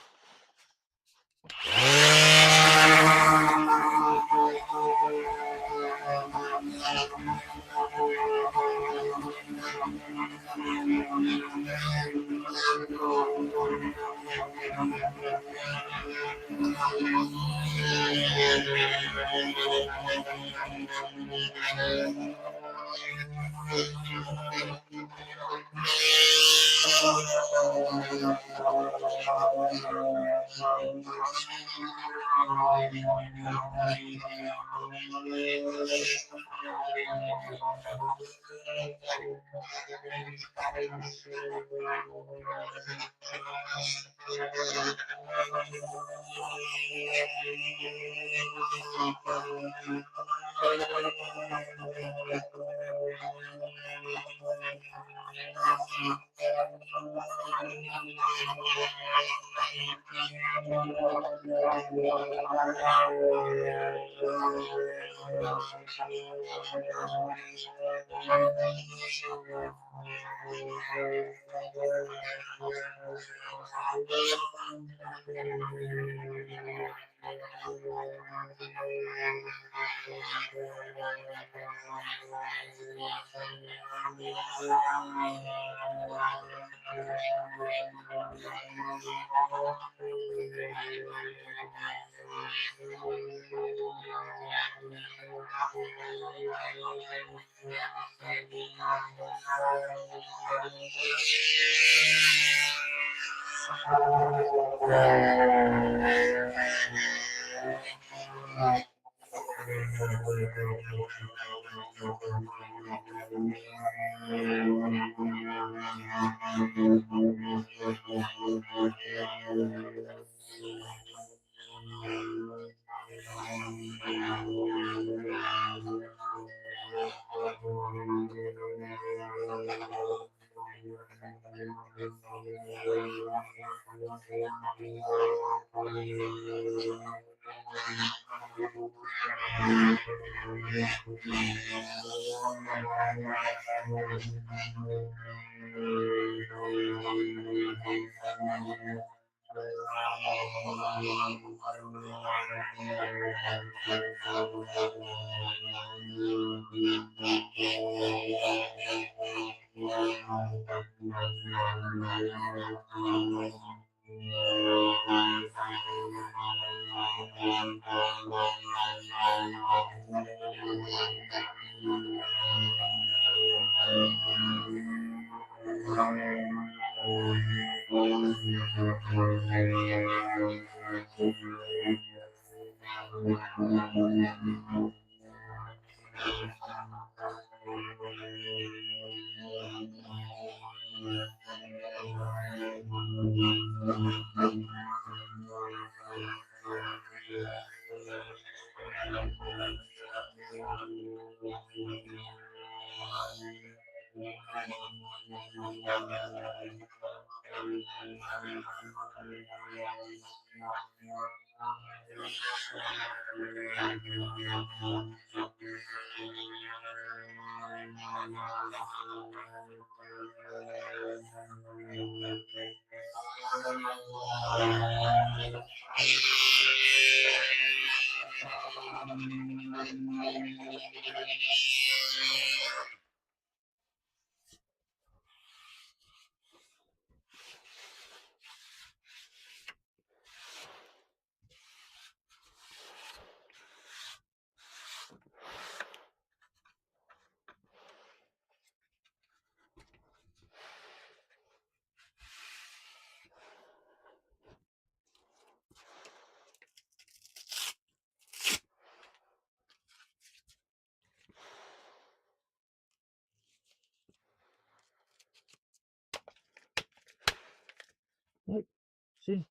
See?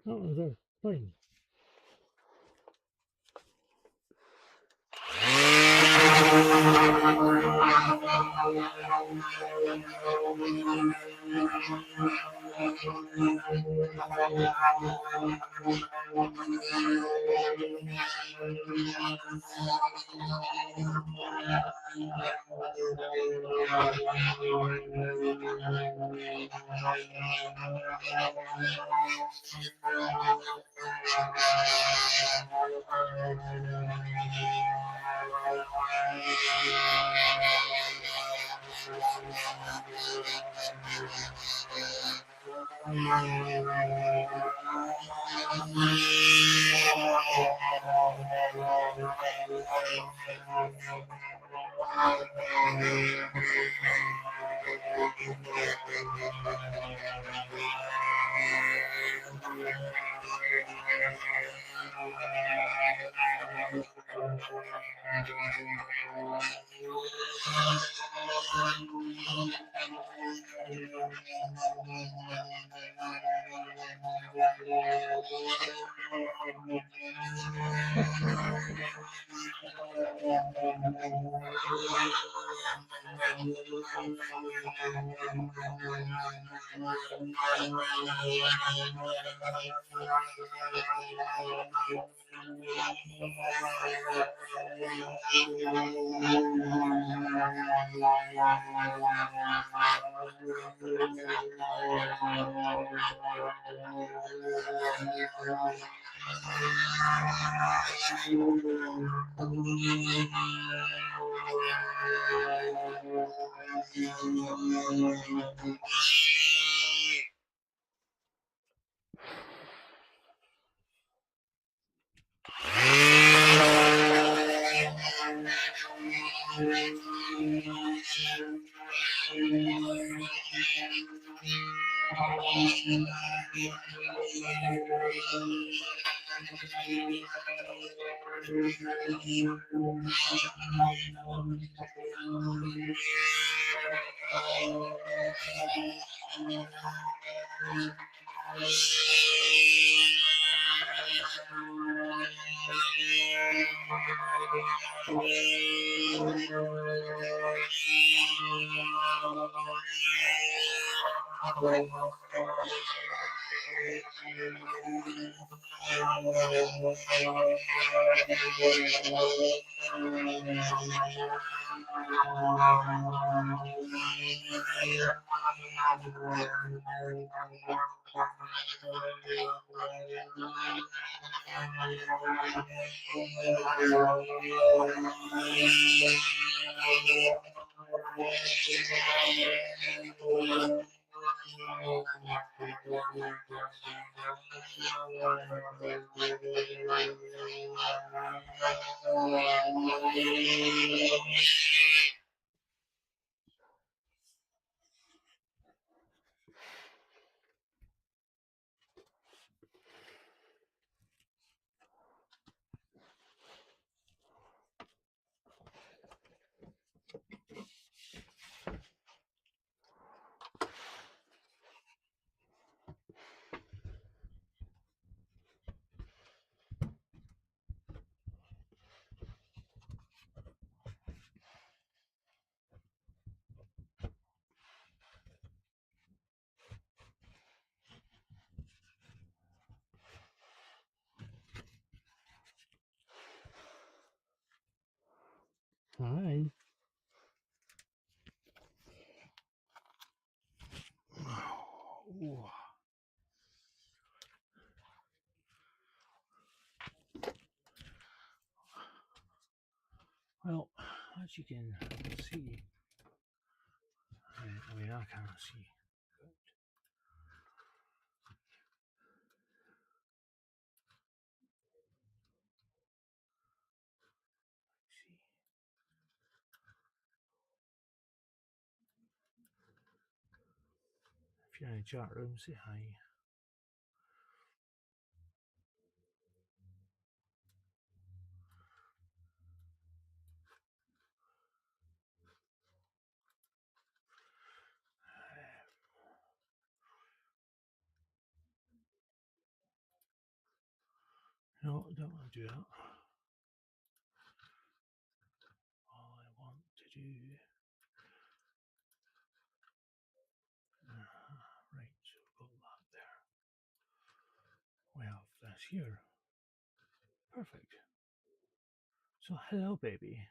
That one's there. Fine. Hi. Ooh. Well, as you can see, I mean, I can't see. See. If you're in a chat room, say hi. No, I don't want to do that. All I want to do. Right, so we've got that there. We have this here. Perfect. So, hello, baby.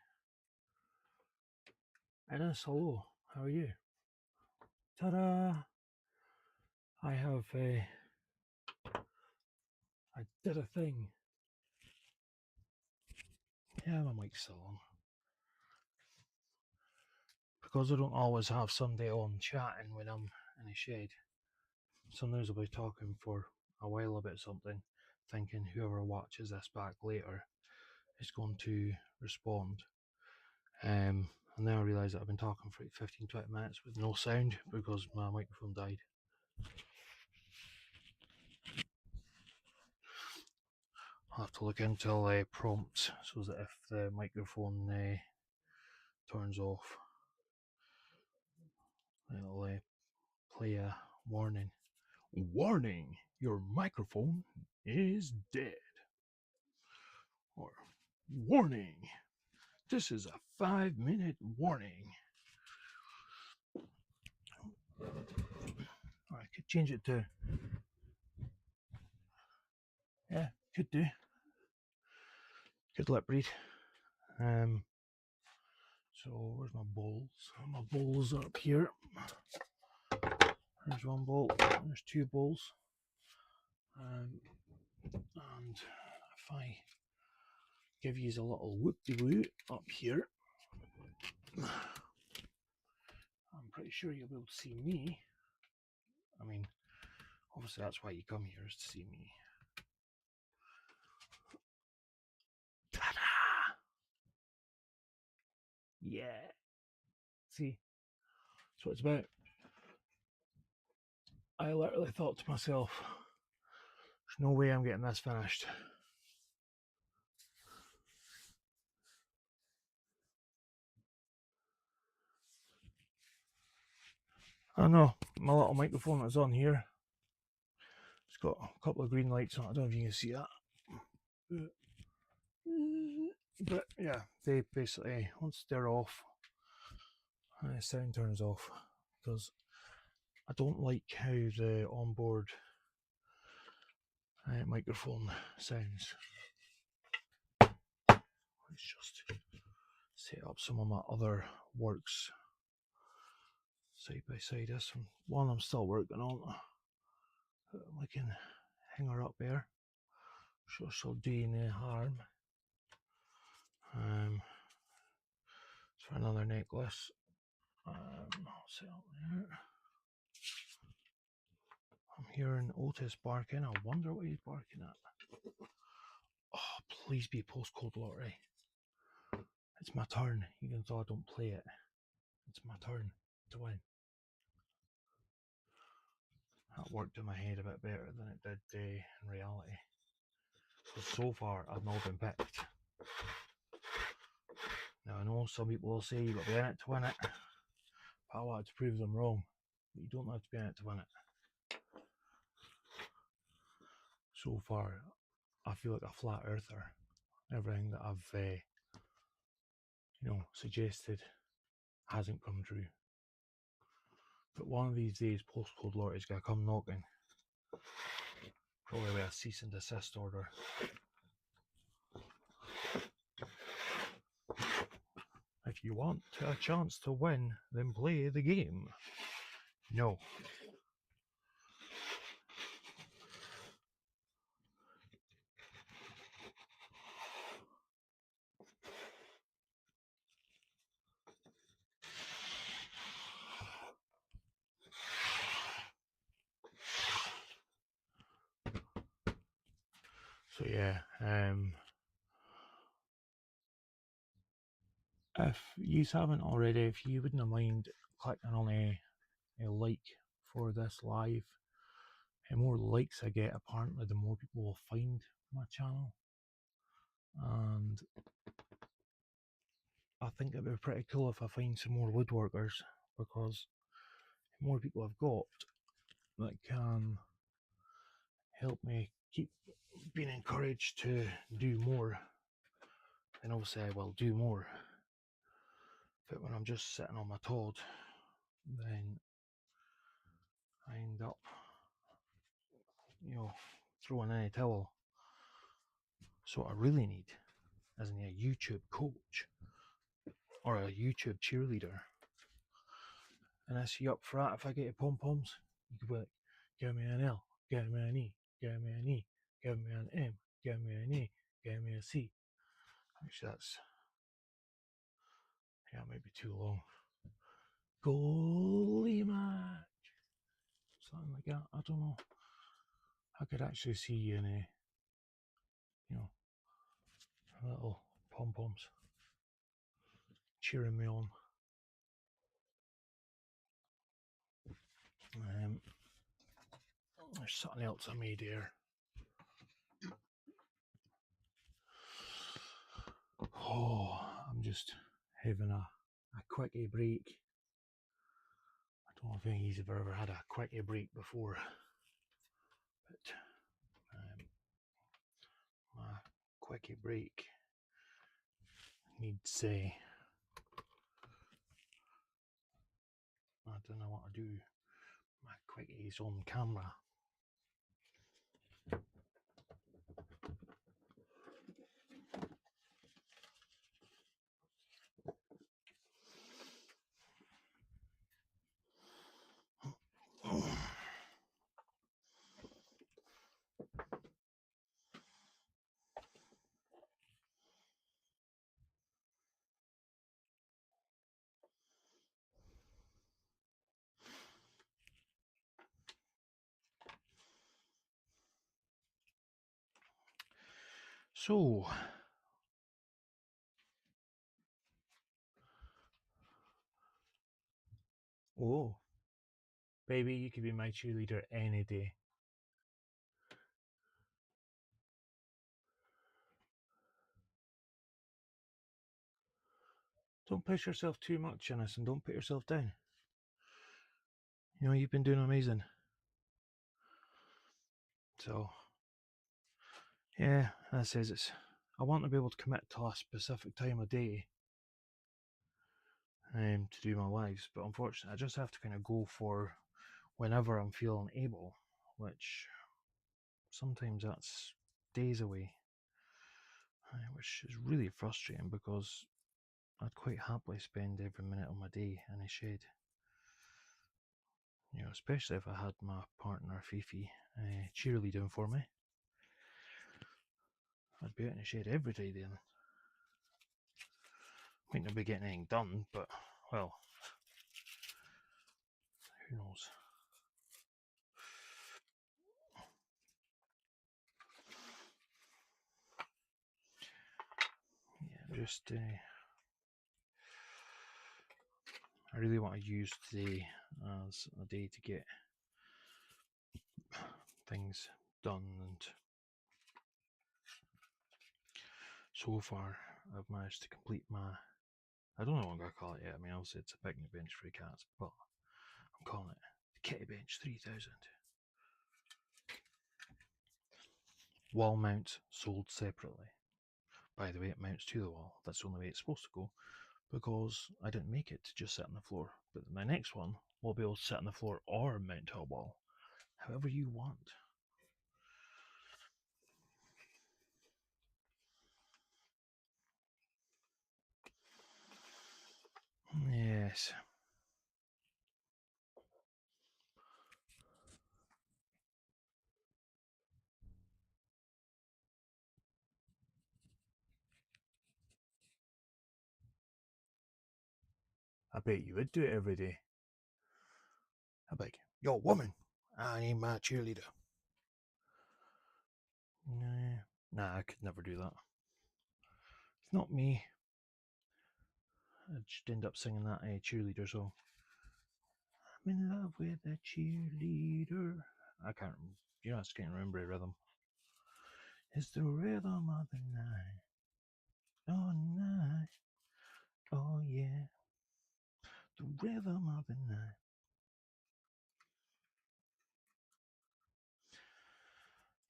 Ennis, hello. How are you? Ta-da! I have I did a thing. Yeah, my mic's still on. Because I don't always have somebody on chatting when I'm in the shed. Sometimes I'll be talking for a while about something, thinking whoever watches this back later is going to respond. And then I realise that I've been talking for like 15-20 minutes with no sound because my microphone died. I'll have to look into prompts so that if the microphone turns off, it'll play a warning. Warning! Your microphone is dead. Or warning! This is a 5-minute warning. Or I could change it to. Yeah, could do. Could lip read. So where's my bowls? My bowls are up here. There's one bowl. There's two bowls. And if I give you a little whoop-de-woo up here, I'm pretty sure you'll be able to see me. I mean, obviously that's why you come here, is to see me. Ta-da! Yeah. See? That's what it's about. I literally thought to myself, there's no way I'm getting this finished. I know, my little microphone that's on here, it's got a couple of green lights on it. I don't know if you can see that. But yeah, they basically, once they're off, the sound turns off, because I don't like how the onboard microphone sounds. Let's just set up some of my other works side by side. This one I'm still working on. I can hang her up there. Sure she'll do no harm. It's for another necklace. I'll set up there. I'm hearing Otis barking. I wonder what he's barking at. Oh, please be postcode lottery. It's my turn, even though I don't play it. It's my turn to win. That worked in my head a bit better than it did in reality. So far, I've not been picked. Now, I know some people will say you've got to be in it to win it, but I want to prove them wrong. You don't have to be in it to win it. So far, I feel like a flat earther. Everything that I've suggested hasn't come true. But one of these days, postcode lottery's gonna come knocking. Probably with a cease and desist order. If you want a chance to win, then play the game. No. So yeah, if you haven't already, if you wouldn't mind clicking on a like for this live, the more likes I get, apparently the more people will find my channel. And I think it'd be pretty cool if I find some more woodworkers, because the more people I've got that can help me keep been encouraged to do more, then obviously I will do more. But when I'm just sitting on my Todd, then I end up, throwing in a towel. So what I really need is a YouTube coach or a YouTube cheerleader. And I see up for that. If I get pom-poms, you could be like, give me an L, give me an E, give me an E, give me an M, give me an A, give me a C. Actually, that's, it might be too long. Goalie match. Something like that. I don't know. I could actually see in a, little pom-poms cheering me on. There's something else I made here. Oh, I'm just having a quickie break. I don't think he's ever had a quickie break before, but my quickie break needs I don't know what to do. My quickies on camera. So, oh, baby, you could be my cheerleader any day. Don't push yourself too much, Janice, and don't put yourself down. You've been doing amazing. So, yeah, that says I want to be able to commit to a specific time of day to do my lives, but unfortunately I just have to kind of go for whenever I'm feeling able, which sometimes that's days away, which is really frustrating because I'd quite happily spend every minute of my day in a shed. Especially if I had my partner Fifi cheerleading for me. I'd be out in the shed every day then. Might not be getting anything done, but, well, who knows. Yeah, just, I really want to use today as a day to get things done, and so far I've managed to complete my, I don't know what I'm going to call it yet. I mean, obviously it's a picnic bench for the cats, but I'm calling it the Kitty Bench 3000. Wall mounts sold separately. By the way, it mounts to the wall. That's the only way it's supposed to go, because I didn't make it to just sit on the floor. But my next one will be able to sit on the floor or mount to a wall, however you want. Yes. I bet you would do it every day. I'd be like, yo, woman, I need my cheerleader. Nah, I could never do that. It's not me. I'd just end up singing that cheerleader song. I'm in love with a cheerleader. I can't, I just can't remember a rhythm. It's the rhythm of the night. Oh, night. Oh, yeah. The rhythm of the night.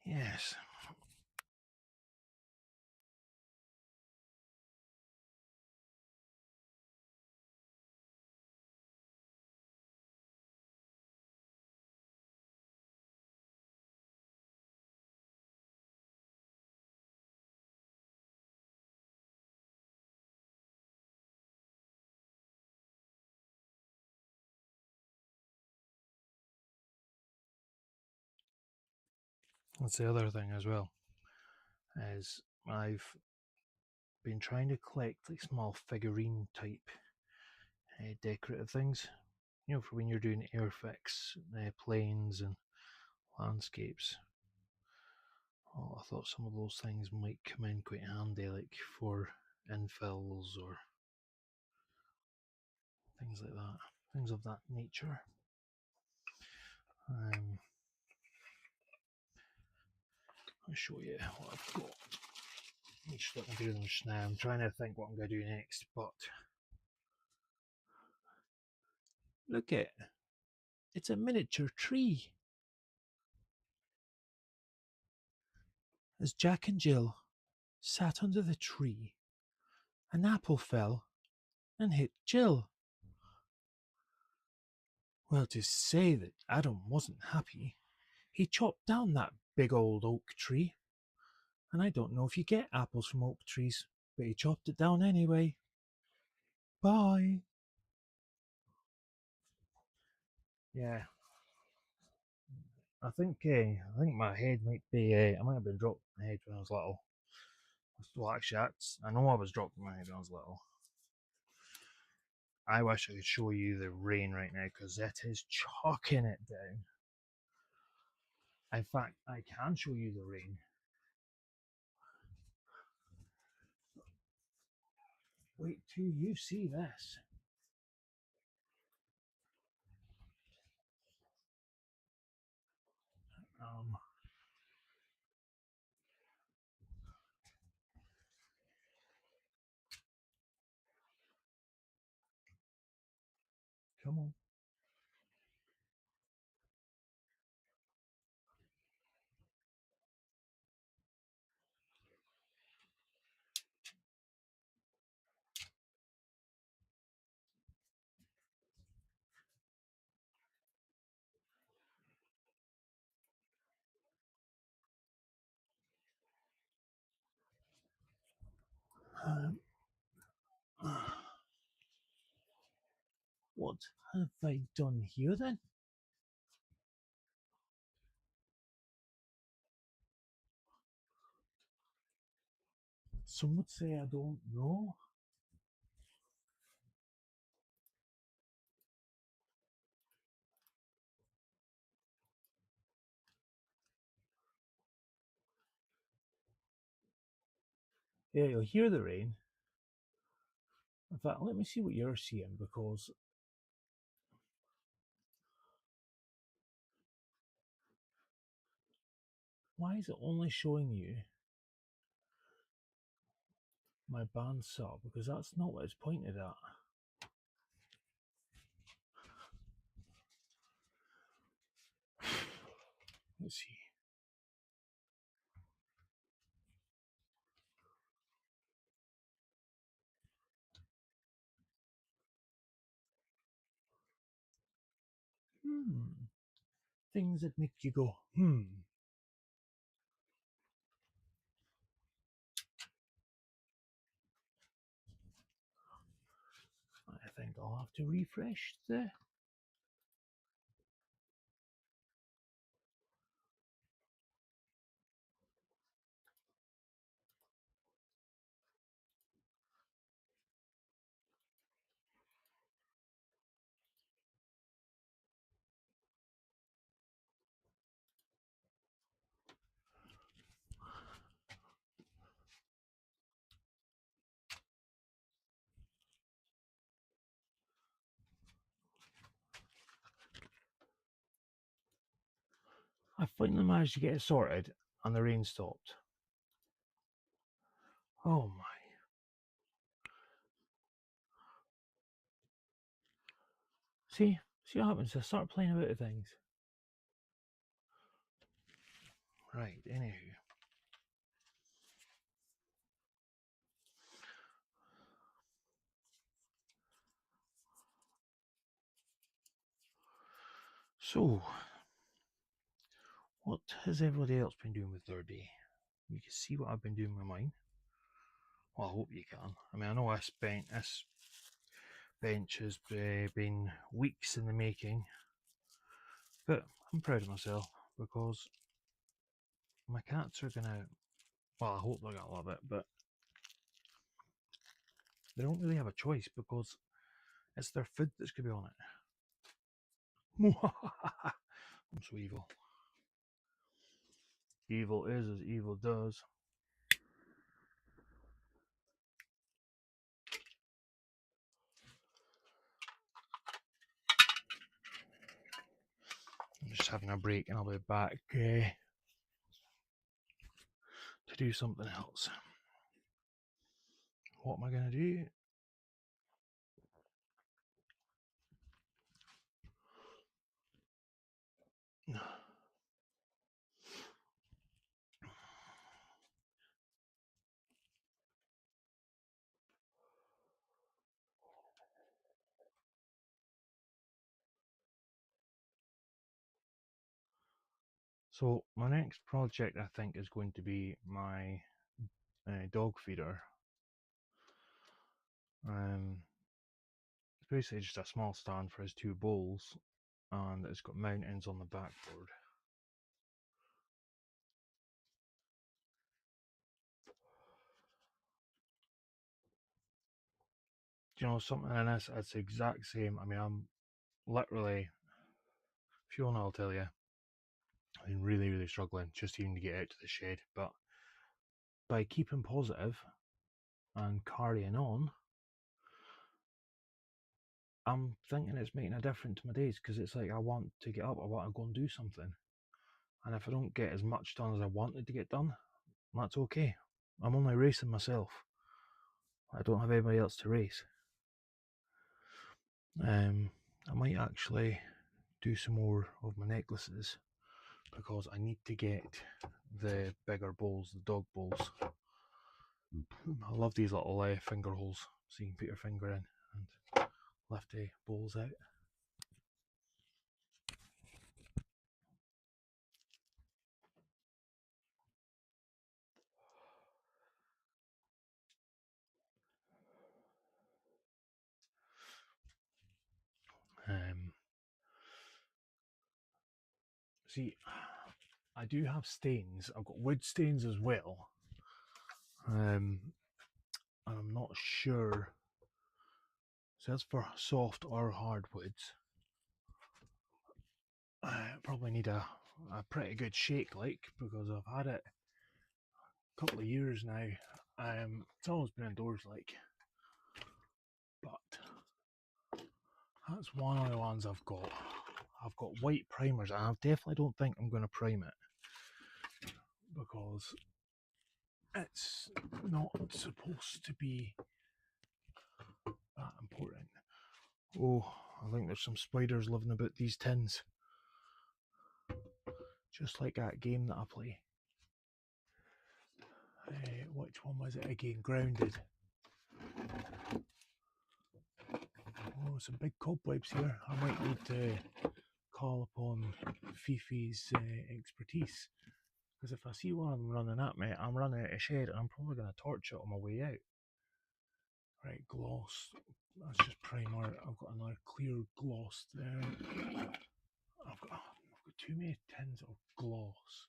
Yes. That's the other thing as well, is I've been trying to collect like small figurine type decorative things, you know, for when you're doing airfix, planes and landscapes. Oh, I thought some of those things might come in quite handy, like for infills or things like that, things of that nature. I'll show you what I've got. I'm just looking through them just now. I'm trying to think what I'm going to do next, but look at it. It's a miniature tree. As Jack and Jill sat under the tree, an apple fell and hit Jill. Well, to say that Adam wasn't happy, he chopped down that big old oak tree. And I don't know if you get apples from oak trees, but he chopped it down anyway. Bye. Yeah. I think my head might be. I might have been dropped my head when I was little. Well, actually, I know I was dropped my head when I was little. I wish I could show you the rain right now because it is chucking it down. In fact, I can show you the rain. Wait till you see this. Come on. What have I done here then? Some would say I don't know. Yeah, you'll hear the rain. In fact, let me see what you're seeing because why is it only showing you my bandsaw? Because that's not what it's pointed at. Let's see. Things that make you go, I think I'll have to refresh the. I finally managed to get it sorted and the rain stopped. Oh my. See what happens? I start playing about with things. Right, anywho. So, what has everybody else been doing with their day? You can see what I've been doing with mine. Well, I hope you can. I mean, I know this bench has been weeks in the making, but I'm proud of myself because my cats are gonna, well, I hope they're gonna love it, but they don't really have a choice because it's their food that's gonna be on it. I'm so evil. Evil is as evil does. I'm just having a break and I'll be back to do something else. What am I going to do? So my next project, I think, is going to be my dog feeder. It's basically just a small stand for his 2 bowls, and it's got mountings on the backboard. Do you know something in this? It's the exact same. I mean, I'm literally, Fiona will tell you, I've been really, really struggling just even to get out to the shed. But by keeping positive and carrying on, I'm thinking it's making a difference to my days, because it's like I want to get up, I want to go and do something. And if I don't get as much done as I wanted to get done, that's okay. I'm only racing myself. I don't have anybody else to race. I might actually do some more of my necklaces, because I need to get the bigger bowls, the dog bowls. I love these little finger holes, so you can put your finger in and lift the bowls out. See, I do have stains. I've got wood stains as well. And I'm not sure. So that's for soft or hardwoods. I probably need a pretty good shake, like, because I've had it a couple of years now. It's always been indoors, like, but that's one of the ones I've got. I've got white primers, and I definitely don't think I'm going to prime it, because it's not supposed to be that important. Oh, I think there's some spiders living about these tins. Just like that game that I play. Which one was it again? Grounded. Oh, some big cobwebs here. I might need to call upon Fifi's expertise. Because if I see one of them running at me, I'm running out of shed, and I'm probably going to torch it on my way out. Right, gloss. That's just primer. I've got another clear gloss there. I've got too many tins of gloss.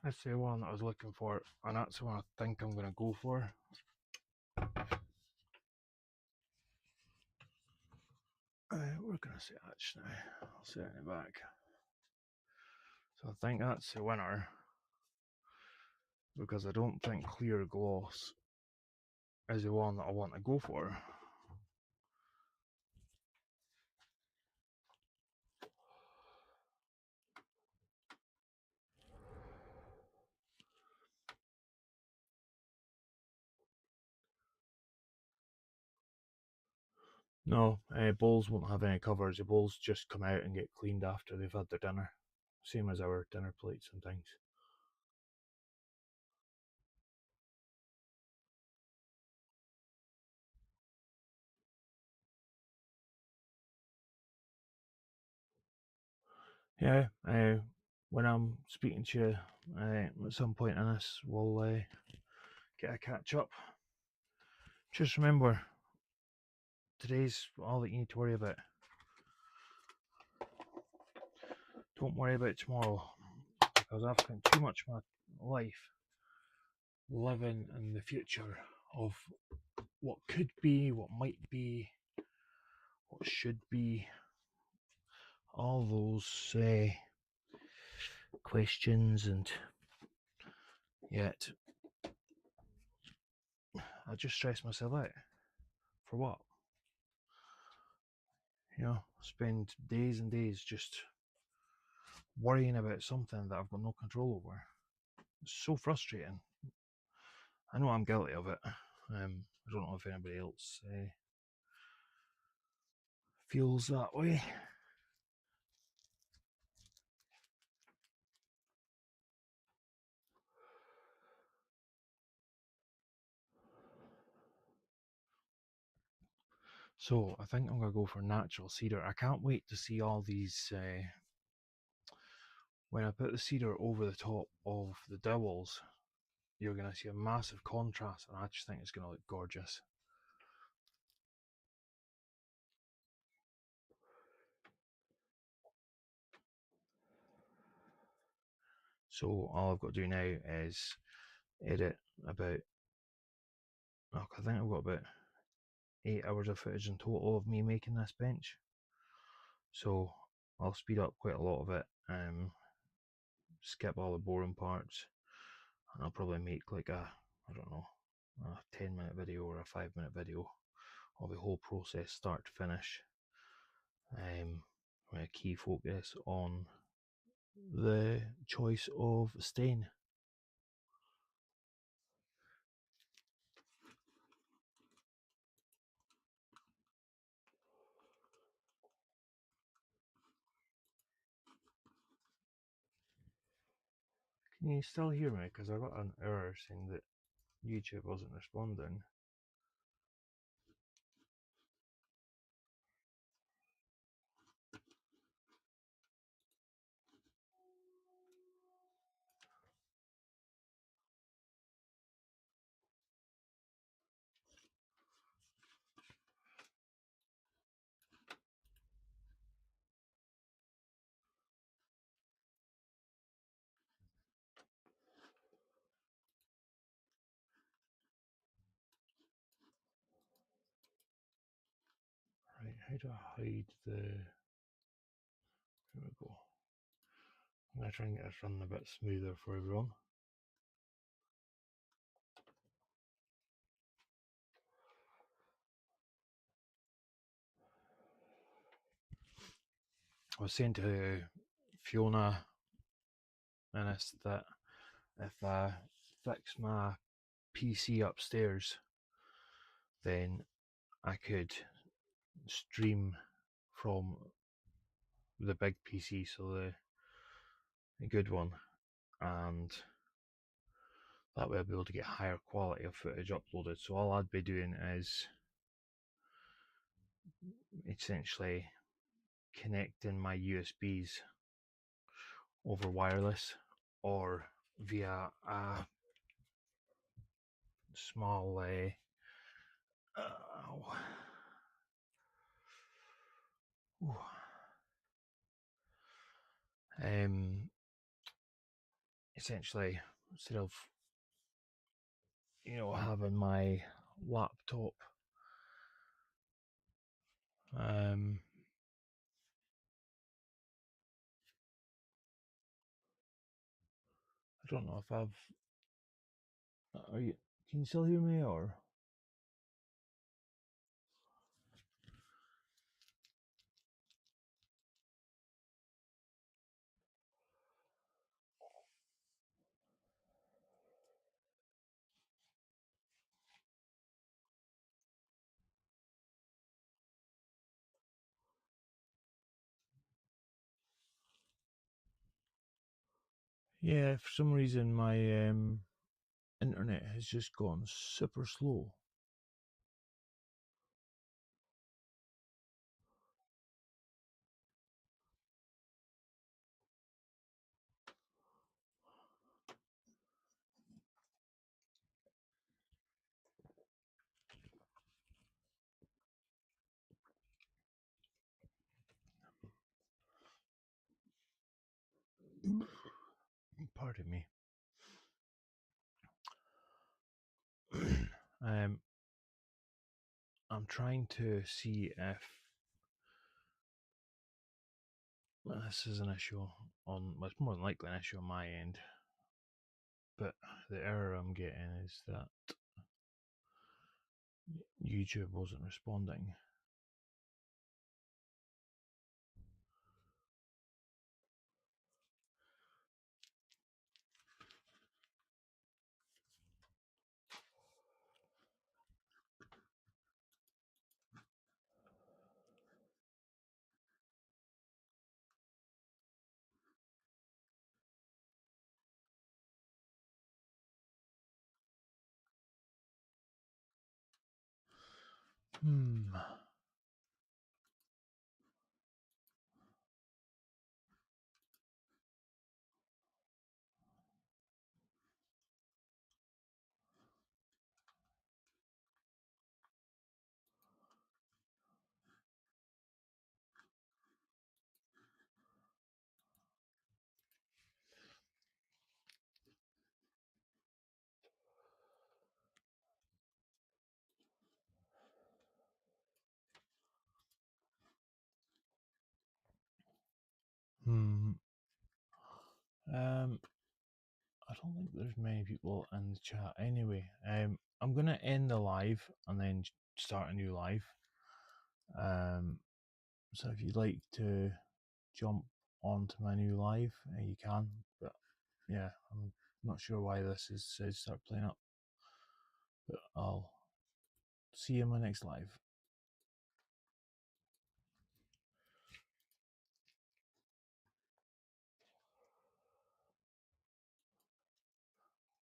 That's the one that I was looking for, and that's the one I think I'm going to go for. We're going to set Hatch now. I'll set it in the back. So I think that's the winner, because I don't think clear gloss is the one that I want to go for. No, bowls won't have any covers. The bowls just come out and get cleaned after they've had their dinner. Same as our dinner plates and things. Yeah, when I'm speaking to you at some point in this, we'll get a catch up. Just remember, today's all that you need to worry about. Don't worry about tomorrow, because I've spent too much of my life living in the future of what could be, what might be, what should be, all those questions, and yet I just stress myself out. For what? You know, spend days and days just worrying about something that I've got no control over. It's so frustrating. I know I'm guilty of it. I don't know if anybody else feels that way. So I think I'm going to go for natural cedar. I can't wait to see all these, when I put the cedar over the top of the dowels, you're going to see a massive contrast, and I just think it's going to look gorgeous. So all I've got to do now is edit about, I think I've got about 8 hours of footage in total of me making this bench. So I'll speed up quite a lot of it, skip all the boring parts, and I'll probably make like a, I don't know, a 10-minute video or a 5-minute video of the whole process start to finish. With a key focus on the choice of stain. Can you still hear me? Because I got an error saying that YouTube wasn't responding. Right, how do I hide the... Here we go. I'm going to try and get this running a bit smoother for everyone. I was saying to Fiona Innes that if I fix my PC upstairs, then I could stream from the big PC, so the good one, and that way I'll be able to get higher quality of footage uploaded. So all I'd be doing is essentially connecting my USBs over wireless or via a small essentially, instead of having my laptop I don't know if I've can you still hear me, or yeah, for some reason my internet has just gone super slow. pardon me. I'm trying to see if this is an issue on. Well, it's more than likely an issue on my end, but the error I'm getting is that YouTube wasn't responding. Hmm. Hmm. I don't think there's many people in the chat anyway. I'm gonna end the live and then start a new live. So if you'd like to jump onto my new live, you can. But yeah, I'm not sure why this is says start playing up. But I'll see you in my next live.